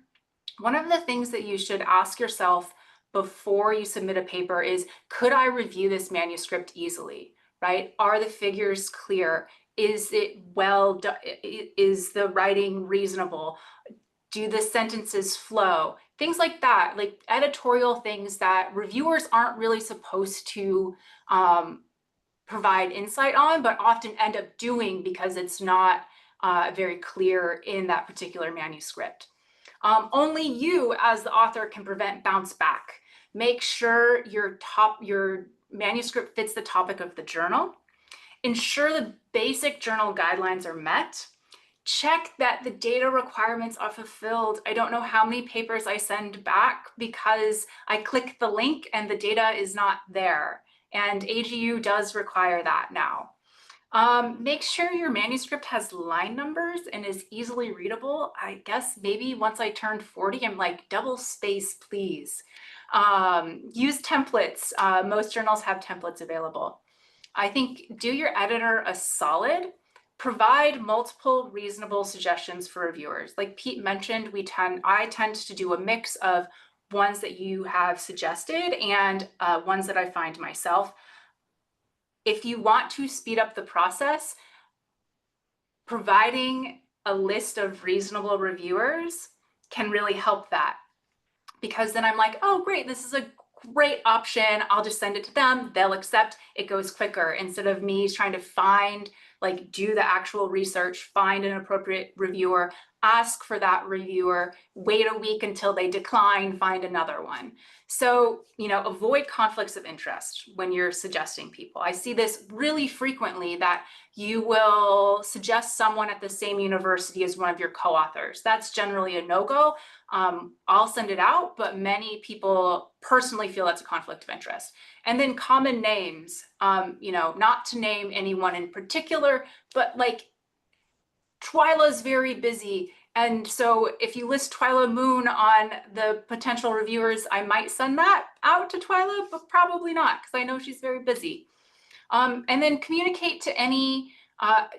one of the things that you should ask yourself before you submit a paper is, could I review this manuscript easily, right? Are the figures clear? Is it well done? Is the writing reasonable? Do the sentences flow? Things like that, like editorial things that reviewers aren't really supposed to provide insight on, but often end up doing because it's not very clear in that particular manuscript. Only you as the author can prevent bounce back. Make sure your manuscript fits the topic of the journal. Ensure the basic journal guidelines are met. Check that the data requirements are fulfilled. I don't know how many papers I send back because I click the link and the data is not there. And AGU does require that now. Make sure your manuscript has line numbers and is easily readable. I guess maybe once I turned 40, I'm like, double space, please. Use templates. Most journals have templates available. I think do your editor a solid. Provide multiple reasonable suggestions for reviewers. Like Pete mentioned, I tend to do a mix of ones that you have suggested and ones that I find myself. If you want to speed up the process, providing a list of reasonable reviewers can really help that, because then I'm like, oh, great, this is a great option. I'll just send it to them. They'll accept. It goes quicker instead of me trying to find, like, do the actual research, find an appropriate reviewer, ask for that reviewer, wait a week until they decline, find another one. So, you know, avoid conflicts of interest when you're suggesting people. I see this really frequently, that you will suggest someone at the same university as one of your co-authors. That's generally a no-go. I'll send it out, but many people personally feel that's a conflict of interest. And then common names, you know, not to name anyone in particular, but like Twyla's very busy. And so if you list Twyla Moon on the potential reviewers, I might send that out to Twyla, but probably not, because I know she's very busy. And then communicate to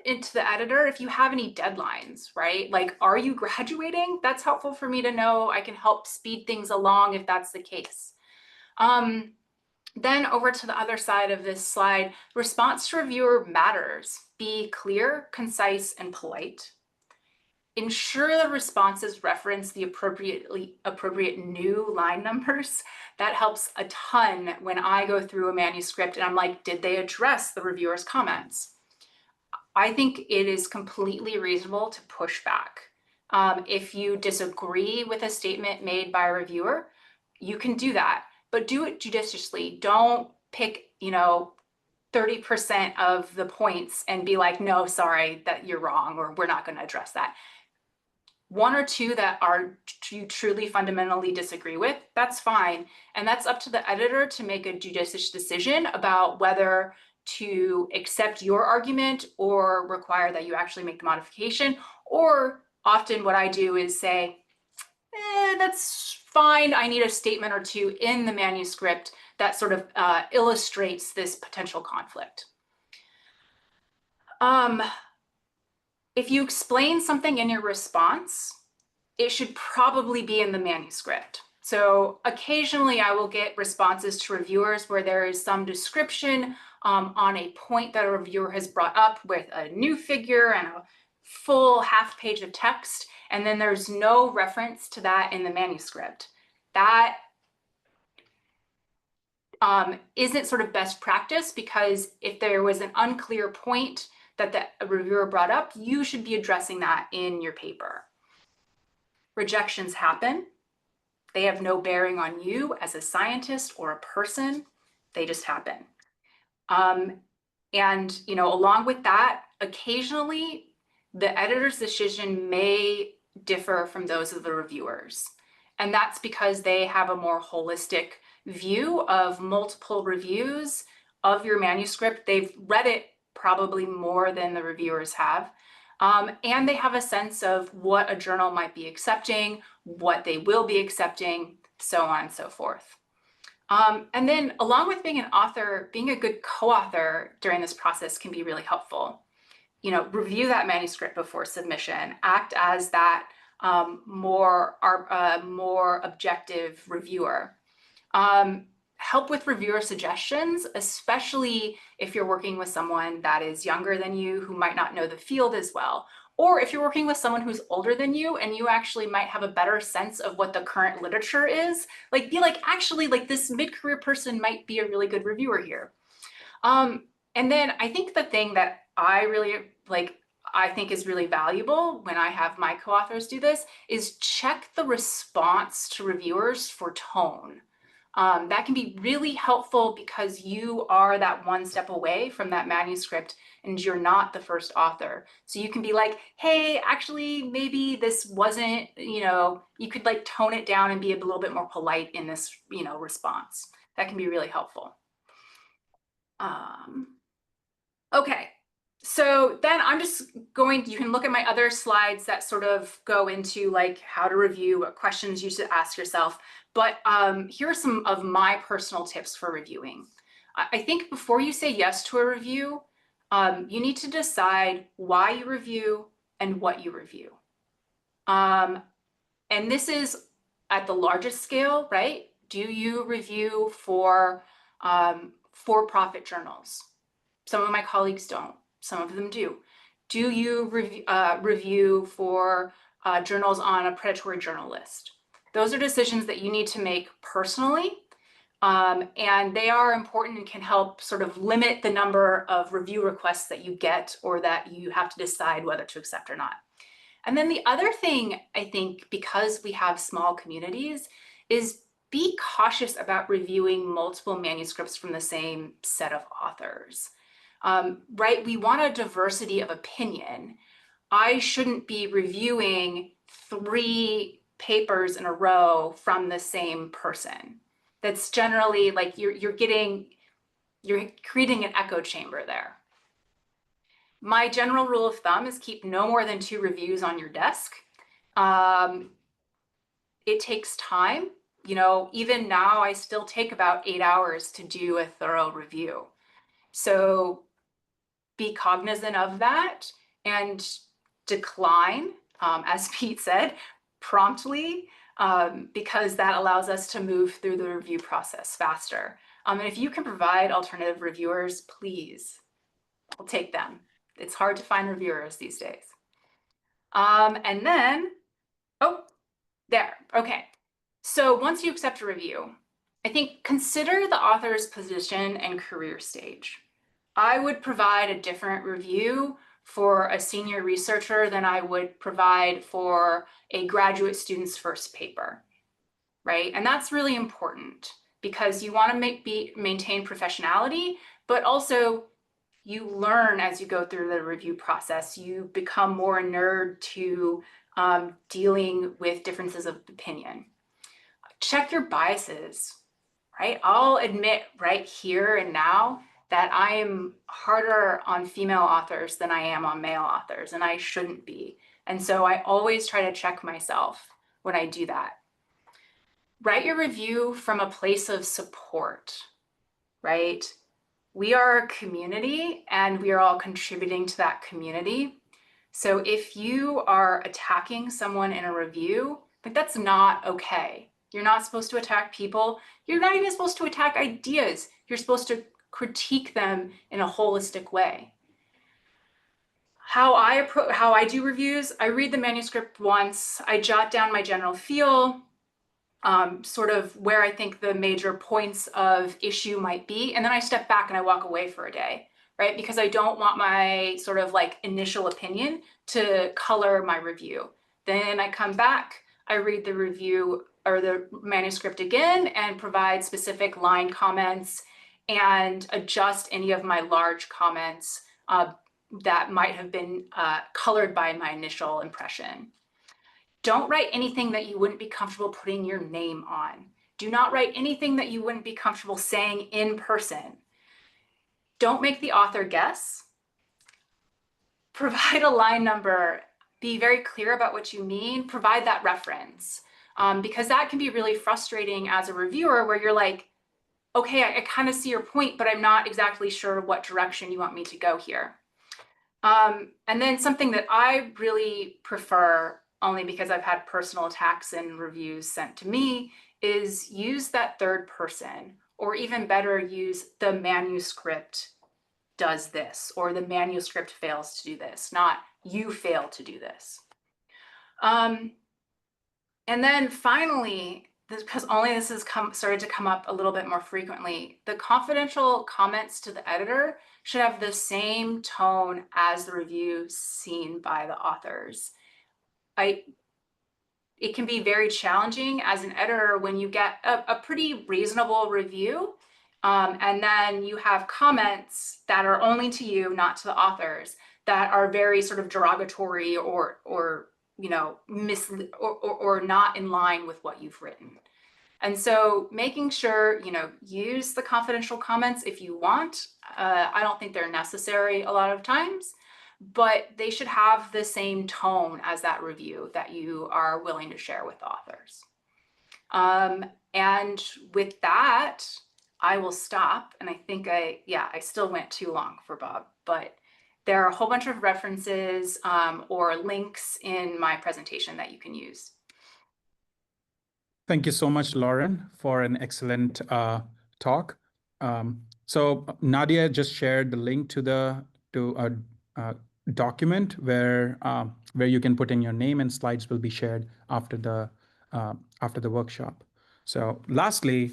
into the editor if you have any deadlines, right? Like, are you graduating? That's helpful for me to know. I can help speed things along if that's the case. Then over to the other side of this slide, response to reviewer matters. Be clear, concise, and polite. Ensure the responses reference the appropriate new line numbers. That helps a ton when I go through a manuscript and I'm like, did they address the reviewer's comments? I think it is completely reasonable to push back. If you disagree with a statement made by a reviewer, you can do that, but do it judiciously. Don't pick, you know, 30% of the points and be like, no, sorry, that you're wrong, or we're not going to address that. One or two that you truly fundamentally disagree with, that's fine. And that's up to the editor to make a judicious decision about whether to accept your argument or require that you actually make the modification. Or often what I do is say, that's fine. I need a statement or two in the manuscript that sort of illustrates this potential conflict. If you explain something in your response, it should probably be in the manuscript. So occasionally I will get responses to reviewers where there is some description on a point that a reviewer has brought up with a new figure and a full half page of text, and then there's no reference to that in the manuscript. That isn't sort of best practice, because if there was an unclear point that the reviewer brought up, you should be addressing that in your paper. Rejections happen. They have no bearing on you as a scientist or a person. They just happen. And, you know, along with that, occasionally the editor's decision may differ from those of the reviewers. And that's because they have a more holistic view of multiple reviews of your manuscript. They've read it probably more than the reviewers have. And they have a sense of what a journal might be accepting, what they will be accepting, so on and so forth. And then along with being an author, being a good co-author during this process can be really helpful. You know, review that manuscript before submission, act as that more objective reviewer. Help with reviewer suggestions, especially if you're working with someone that is younger than you, who might not know the field as well. Or if you're working with someone who's older than you and you actually might have a better sense of what the current literature is, like, be like, actually, like, this mid-career person might be a really good reviewer here. And then I think the thing that I really I think is really valuable when I have my co-authors do this is check the response to reviewers for tone. That can be really helpful because you are that one step away from that manuscript and you're not the first author. So you can be like, hey, actually, maybe this wasn't, you know, you could like tone it down and be a little bit more polite in this, you know, response. That can be really helpful. Okay. So then I'm just going, you can look at my other slides that sort of go into like how to review, what questions you should ask yourself. But here are some of my personal tips for reviewing. I think before you say yes to a review, you need to decide why you review and what you review. And this is at the largest scale, right? Do you review for for-profit journals? Some of my colleagues don't. Some of them do. Do you review for journals on a predatory journal list. Those are decisions that you need to make personally, and they are important and can help sort of limit the number of review requests that you get or that you have to decide whether to accept or not. And then the other thing, I think, because we have small communities, is be cautious about reviewing multiple manuscripts from the same set of authors, right? We want a diversity of opinion. I shouldn't be reviewing 3 papers in a row from the same person. That's generally like you're creating an echo chamber there. My general rule of thumb is keep no more than 2 reviews on your desk. It takes time. You know, even now I still take about 8 hours to do a thorough review. So be cognizant of that and decline, as Pete said, promptly, because that allows us to move through the review process faster. And if you can provide alternative reviewers, please, I'll take them. It's hard to find reviewers these days. And then, oh, there, okay. So once you accept a review, I think consider the author's position and career stage. I would provide a different review for a senior researcher than I would provide for a graduate student's first paper, right? And that's really important because you want to maintain professionality, but also you learn as you go through the review process. You become more inured to dealing with differences of opinion. Check your biases, right? I'll admit right here and now that I am harder on female authors than I am on male authors, and I shouldn't be. And so I always try to check myself when I do that. Write your review from a place of support, right? We are a community and we are all contributing to that community. So if you are attacking someone in a review, like that's not okay. You're not supposed to attack people. You're not even supposed to attack ideas. You're supposed to critique them in a holistic way. How I do reviews, I read the manuscript once, I jot down my general feel, sort of where I think the major points of issue might be, and then I step back and I walk away for a day, right? Because I don't want my sort of like initial opinion to color my review. Then I come back, I read the review or the manuscript again and provide specific line comments and adjust any of my large comments that might have been colored by my initial impression. Don't write anything that you wouldn't be comfortable putting your name on. Do not write anything that you wouldn't be comfortable saying in person. Don't make the author guess. Provide a line number. Be very clear about what you mean. Provide that reference. Because that can be really frustrating as a reviewer where you're like, okay, I kind of see your point, but I'm not exactly sure what direction you want me to go here. And then something that I really prefer, only because I've had personal attacks and reviews sent to me, is use that third person, or even better, use the manuscript does this, or the manuscript fails to do this, not you fail to do this. And then finally, because only this has started to come up a little bit more frequently, the confidential comments to the editor should have the same tone as the review seen by the authors. It can be very challenging as an editor when you get a pretty reasonable review, and then you have comments that are only to you, not to the authors, that are very sort of derogatory or you know, or not in line with what you've written. And so making sure, you know, use the confidential comments if you want. I don't think they're necessary a lot of times, but they should have the same tone as that review that you are willing to share with authors. And with that, I will stop. And I think I still went too long for Bob, but there are a whole bunch of references or links in my presentation that you can use. Thank you so much, Lauren, for an excellent talk. So Nadia just shared the link to document where you can put in your name, and slides will be shared after the workshop. So lastly,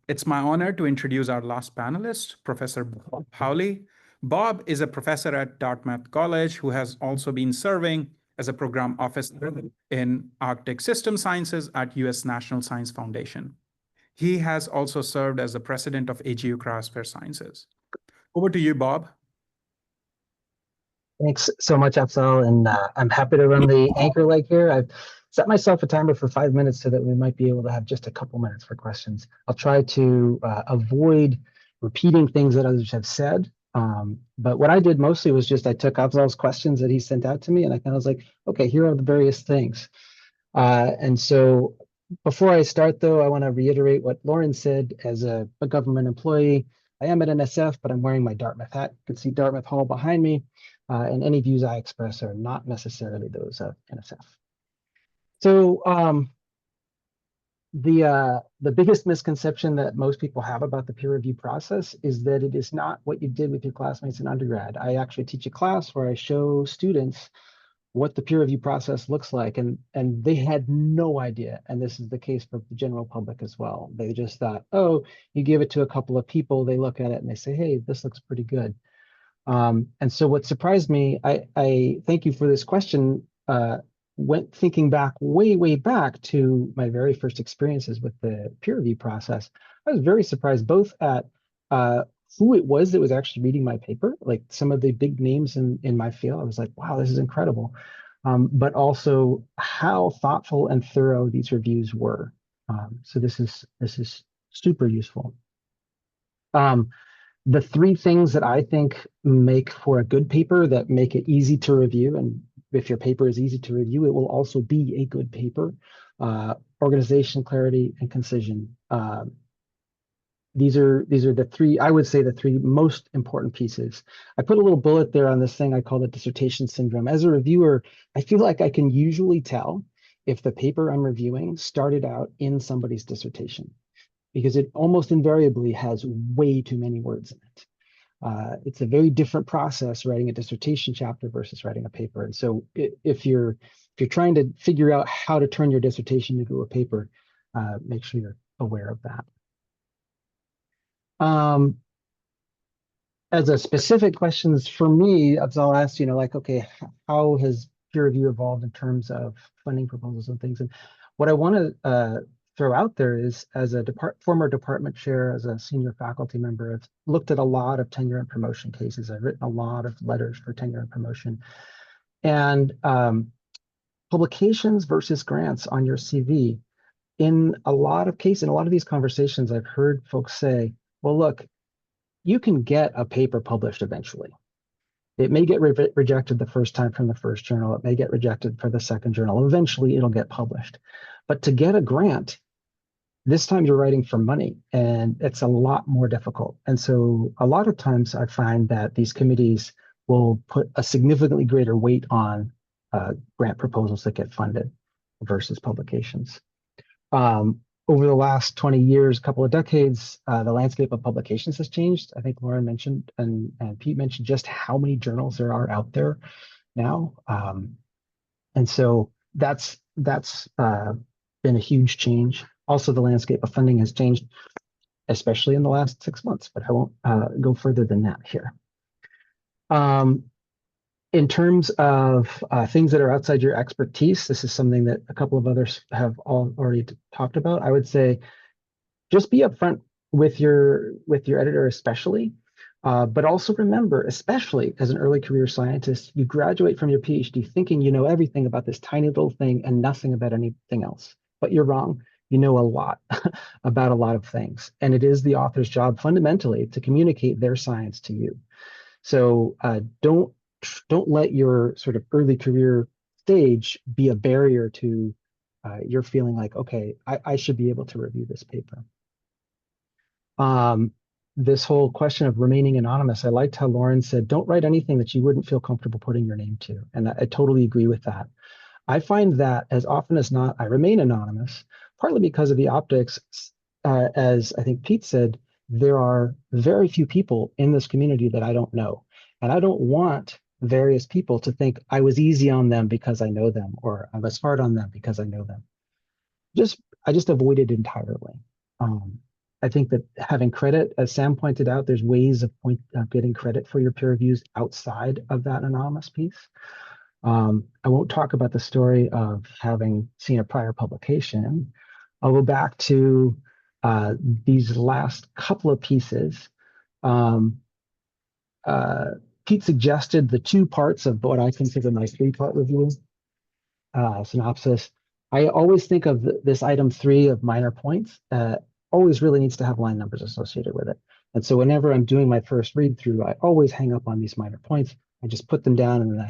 it's my honor to introduce our last panelist, Professor Bob Hawley. Bob is a professor at Dartmouth College who has also been serving as a program officer in Arctic System Sciences at U.S. National Science Foundation. He has also served as the president of AGU Cryosphere Sciences. Over to you, Bob. Thanks so much, Afzal, and I'm happy to run the anchor leg here. I've set myself a timer for 5 minutes so that we might be able to have just a couple minutes for questions. I'll try to avoid repeating things that others have said, but what I did mostly was just I took Afzal's questions that he sent out to me, and I kind of was like, okay, here are the various things. And so before I start, though, I want to reiterate what Lauren said. As a government employee, I am at NSF, but I'm wearing my Dartmouth hat. You can see Dartmouth Hall behind me. And any views I express are not necessarily those of NSF. So the biggest misconception that most people have about the peer review process is that it is not what you did with your classmates in undergrad. I actually teach a class where I show students what the peer review process looks like, and they had no idea. And this is the case for the general public as well. They just thought, oh, you give it to a couple of people, they look at it and they say, hey, this looks pretty good. And so what surprised me, I thank you for this question, went thinking back way back to my very first experiences with the peer review process. I was very surprised both at who it was that was actually reading my paper, like some of the big names in my field. I was like, wow, this is incredible. But also how thoughtful and thorough these reviews were. So this is super useful. The three things that I think make for a good paper that make it easy to review, and if your paper is easy to review, it will also be a good paper: organization, clarity, and concision. These are the three, I would say, the three most important pieces. I put a little bullet there on this thing I call the dissertation syndrome. As a reviewer, I feel like I can usually tell if the paper I'm reviewing started out in somebody's dissertation, because it almost invariably has way too many words in it. It's a very different process writing a dissertation chapter versus writing a paper. And so if you're trying to figure out how to turn your dissertation into a paper, make sure you're aware of that. As a specific questions for me, Afzal asked, like, okay, how has peer review evolved in terms of funding proposals and things? And what I want to throw out there is, as a former department chair, as a senior faculty member, I've looked at a lot of tenure and promotion cases. I've written a lot of letters for tenure and promotion. And publications versus grants on your CV. In a lot of cases, in a lot of these conversations, I've heard folks say, well, look, you can get a paper published eventually. It may get rejected the first time from the first journal. It may get rejected for the second journal. Eventually, it'll get published. But to get a grant, this time you're writing for money, and it's a lot more difficult. And so a lot of times I find that these committees will put a significantly greater weight on grant proposals that get funded versus publications. Over the last 20 years, a couple of decades, the landscape of publications has changed. I think Lauren mentioned and Pete mentioned just how many journals there are out there now. And so that's been a huge change. Also, the landscape of funding has changed, especially in the last 6 months, but I won't go further than that here. In terms of things that are outside your expertise, this is something that a couple of others have already talked about. I would say just be upfront with your editor, especially, but also remember, especially as an early career scientist, you graduate from your PhD thinking you know everything about this tiny little thing and nothing about anything else. But you're wrong. You know a lot about a lot of things, and it is the author's job fundamentally to communicate their science to you. So don't let your sort of early career stage be a barrier to your feeling like, okay, I should be able to review this paper. This whole question of remaining anonymous, I liked how Lauren said, don't write anything that you wouldn't feel comfortable putting your name to. And I totally agree with that. I find that as often as not, I remain anonymous, partly because of the optics. As I think Pete said, there are very few people in this community that I don't know. And I don't want various people to think I was easy on them because I know them, or I was hard on them because I know them. I just avoid it entirely. I think that having credit, as Sam pointed out, there's ways of getting credit for your peer reviews outside of that anonymous piece. I won't talk about the story of having seen a prior publication. I'll go back to these last couple of pieces. Pete suggested the 2 parts of what I consider my 3-part review synopsis. I always think of this item 3 of minor points always really needs to have line numbers associated with it. And so whenever I'm doing my first read through, I always hang up on these minor points. I just put them down and then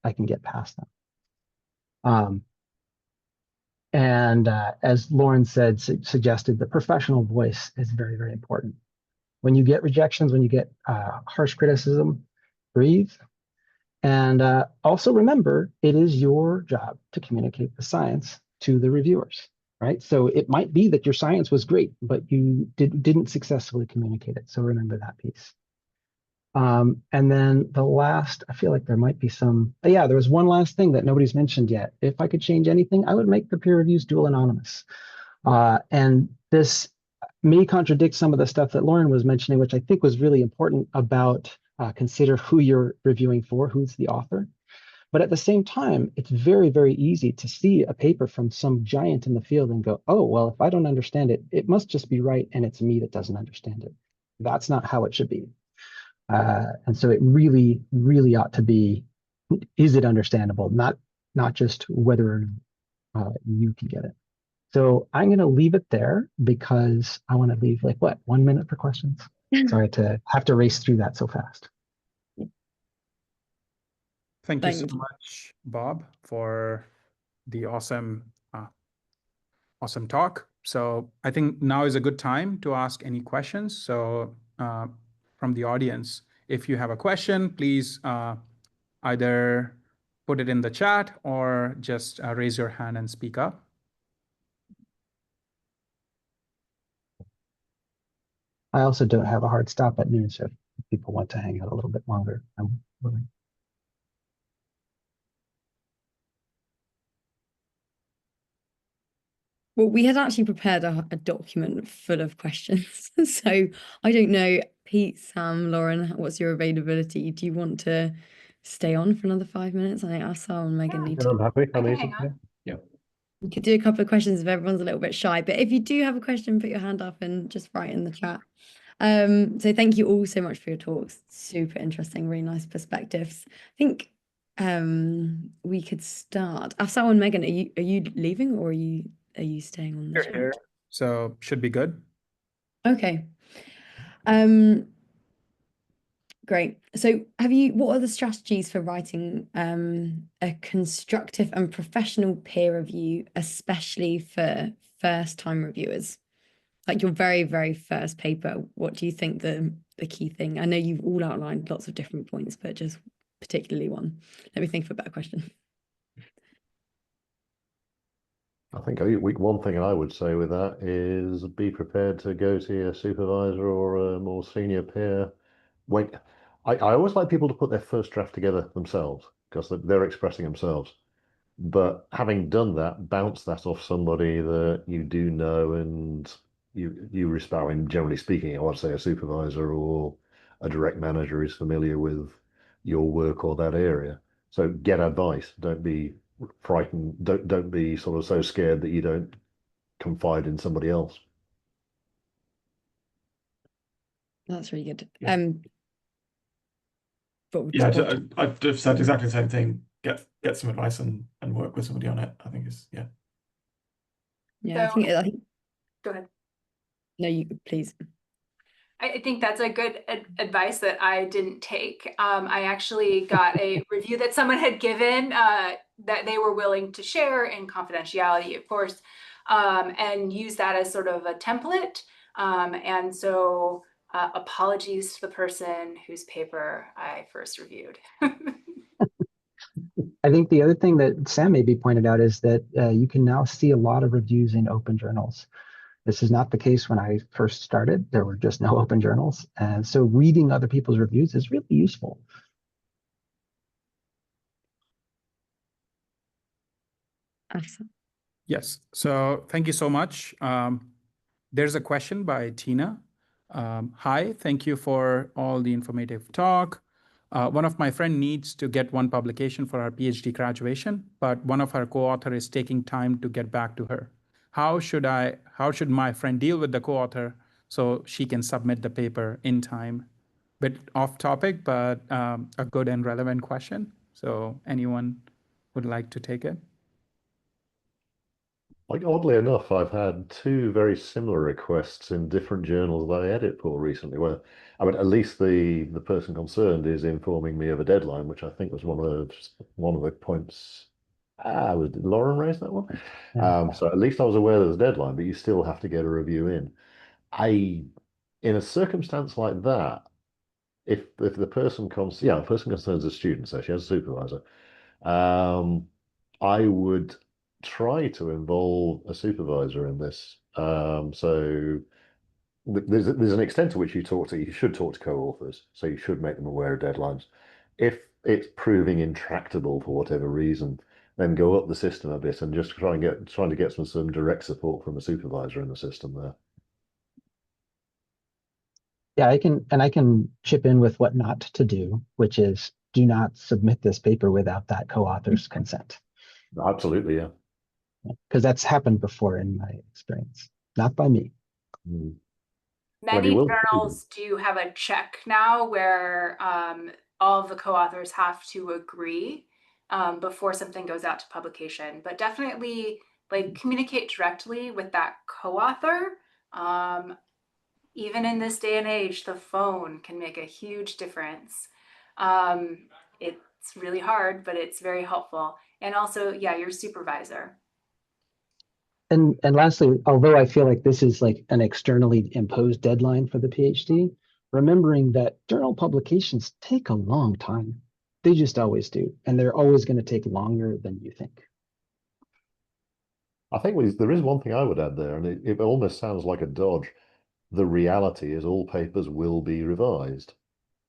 I can get past them. As Lauren suggested, the professional voice is very, very important. When you get rejections, when you get harsh criticism, breathe. And also remember, it is your job to communicate the science to the reviewers, right? So it might be that your science was great, but you didn't successfully communicate it. So remember that piece. And then the last, I feel like there might be some, yeah, there was one last thing that nobody's mentioned yet. If I could change anything, I would make the peer reviews dual anonymous. And this may contradict some of the stuff that Lauren was mentioning, which I think was really important about consider who you're reviewing for, who's the author. But at the same time, it's very, very easy to see a paper from some giant in the field and go, oh, well, if I don't understand it, it must just be right, and it's me that doesn't understand it. That's not how it should be. And so it really, really ought to be, is it understandable? Not just whether you can get it. So I'm going to leave it there because I want to leave 1 minute for questions. Sorry to have to race through that so fast. Thank you so much, Bob, for the awesome talk. So I think now is a good time to ask any questions. So from the audience, if you have a question, please either put it in the chat or just raise your hand and speak up. I also don't have a hard stop at noon, so if people want to hang out a little bit longer, I'm willing. Well, we had actually prepared a document full of questions. So I don't know, Pete, Sam, Lauren, what's your availability? Do you want to stay on for another 5 minutes? I think Asal and Megan need to. I'm happy. I'm easy. hang on. Yeah. We could do a couple of questions if everyone's a little bit shy, but if you do have a question, put your hand up and just write in the chat. So thank you all so much for your talks. Super interesting, really nice perspectives. I think we could start. Asal and Megan, are you leaving or are you staying on the chat? Here, so should be good. Okay. Great. So what are the strategies for writing a constructive and professional peer review, especially for first-time reviewers? Like your very, very first paper, what do you think the key thing? I know you've all outlined lots of different points, but just particularly one. Let me think of a better question. I think one thing I would say with that is be prepared to go to your supervisor or a more senior peer. I always like people to put their first draft together themselves because they're expressing themselves. But having done that, bounce that off somebody that you do know and you respect. And generally speaking, I would say a supervisor or a direct manager is familiar with your work or that area. So get advice. Don't be frightened. Don't be sort of so scared that you don't confide in somebody else. That's really good. Yeah. I've just said exactly the same thing. Get some advice and work with somebody on it. I think is yeah. Yeah, So, I think. Go ahead. No, you please. I think that's a good advice that I didn't take. I actually got a review that someone had given that they were willing to share in confidentiality, of course, and use that as sort of a template. And so apologies to the person whose paper I first reviewed. I think the other thing that Sam maybe pointed out is that you can now see a lot of reviews in open journals. This is not the case when I first started. There were just no open journals. And so reading other people's reviews is really useful. Afsa. Yes. So thank you so much. There's a question by Tina. Hi, thank you for all the informative talk. One of my friend needs to get one publication for her PhD graduation, but one of her co-author is taking time to get back to her. How should my friend deal with the co-author so she can submit the paper in time? Bit off topic, but a good and relevant question. So anyone would like to take it? Like, oddly enough, I've had two very similar requests in different journals that I edit for recently, where, I mean, at least the person concerned is informing me of a deadline, which I think was one of the points. Did Lauren raise that one? Yeah. So at least I was aware there was a deadline, but you still have to get a review in. In a circumstance like that, if the person the person concerned is a student, so she has a supervisor. I would try to involve a supervisor in this. So there's an extent to which you should talk to co-authors, so you should make them aware of deadlines. If it's proving intractable for whatever reason, then go up the system a bit and just trying to get some direct support from a supervisor in the system there. Yeah, I can chip in with what not to do, which is do not submit this paper without that co-author's consent. Absolutely, yeah. Because that's happened before in my experience, not by me. Mm. Many will- journals do have a check now where all of the co-authors have to agree before something goes out to publication. But definitely, like, communicate directly with that co-author. Even in this day and age, the phone can make a huge difference. It's really hard, but it's very helpful. And also, yeah, your supervisor. And lastly, although I feel like this is like an externally imposed deadline for the PhD, remembering that journal publications take a long time. They just always do. And they're always going to take longer than you think. I think there is one thing I would add there, and it almost sounds like a dodge. The reality is all papers will be revised.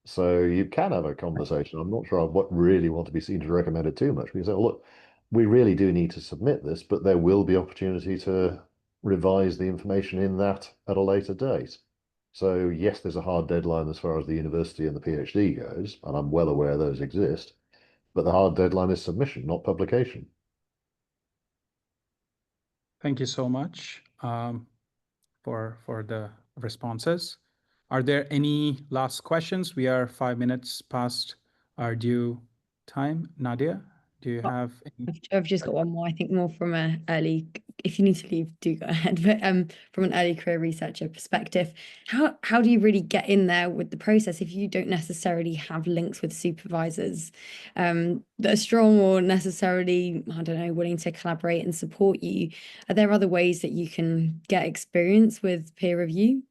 So you can have a conversation. I'm not sure I really want to be seen to recommend it too much. We say, look, we really do need to submit this, but there will be opportunity to revise the information in that at a later date. So yes, there's a hard deadline as far as the university and the PhD goes, and I'm well aware those exist, but the hard deadline is submission, not publication. Thank you so much for the responses. Are there any last questions? We are 5 minutes past our due time. Nadia, do you have any? I've just got one more, I think more from a early, if you need to leave, do go ahead, but from an early career researcher perspective, how do you really get in there with the process if you don't necessarily have links with supervisors that are strong or necessarily, I don't know, willing to collaborate and support you? Are there other ways that you can get experience with peer review?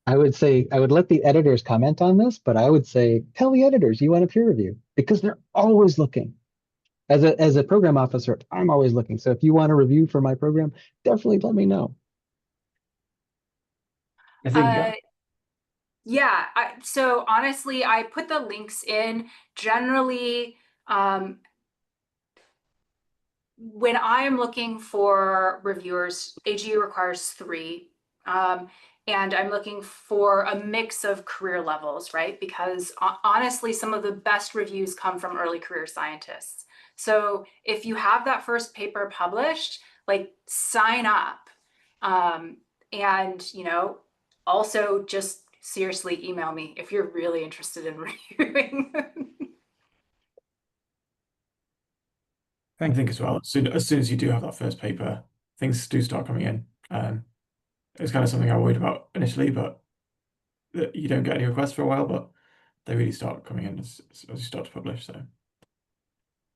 I would say I would let the editors comment on this, but I would say tell the editors you want a peer review because they're always looking. As a program officer, I'm always looking. So if you want a review for my program, definitely let me know. I think Yeah, so honestly, I put the links in. Generally, when I am looking for reviewers, AGU requires 3. And I'm looking for a mix of career levels, right? Because honestly, some of the best reviews come from early career scientists. So if you have that first paper published, like, sign up. And, also just seriously email me if you're really interested in reviewing. I think as well, as soon as you do have that first paper, things do start coming in. It's kind of something I worried about initially, but you don't get any requests for a while, but they really start coming in as you start to publish. So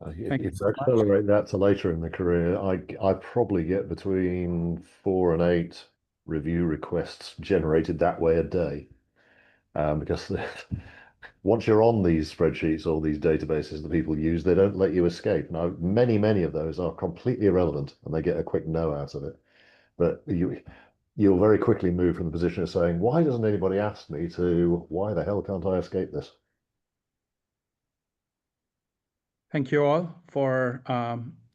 Thank you If so I much. accelerate that to later in the career, I probably get between 4 and 8 review requests generated that way a day. Because once you're on these spreadsheets or these databases that people use, they don't let you escape. Now, many of those are completely irrelevant and they get a quick no out of it. But you'll very quickly move from the position of saying, why doesn't anybody ask me, to why the hell can't I escape this? Thank you all for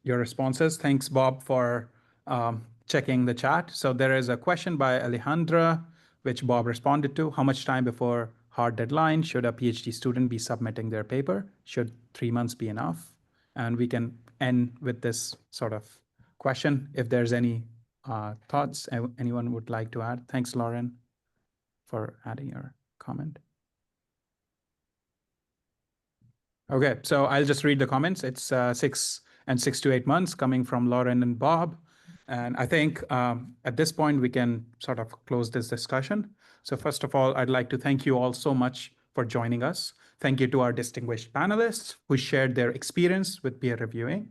your responses. Thanks, Bob, for checking the chat. So there is a question by Alejandra, which Bob responded to. How much time before hard deadline should a PhD student be submitting their paper? Should 3 months be enough? And we can end with this sort of question. If there's any thoughts anyone would like to add. Thanks, Lauren, for adding your comment. Okay, so I'll just read the comments. It's 6 to 8 months coming from Lauren and Bob. And I think at this point, we can sort of close this discussion. So first of all, I'd like to thank you all so much for joining us. Thank you to our distinguished panelists who shared their experience with peer reviewing.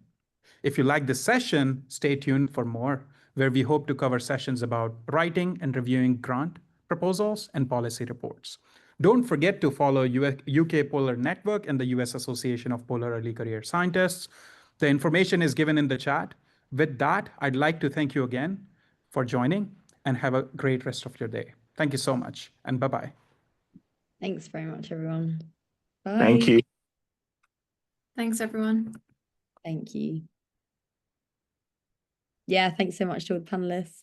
If you like this session, stay tuned for more, where we hope to cover sessions about writing and reviewing grant proposals and policy reports. Don't forget to follow UK Polar Network and the US Association of Polar Early Career Scientists. The information is given in the chat. With that, I'd like to thank you again for joining and have a great rest of your day. Thank you so much, and bye-bye. Thanks very much, everyone. Bye. Thank you. Thanks, everyone. Thank you. Yeah, thanks so much to all the panelists.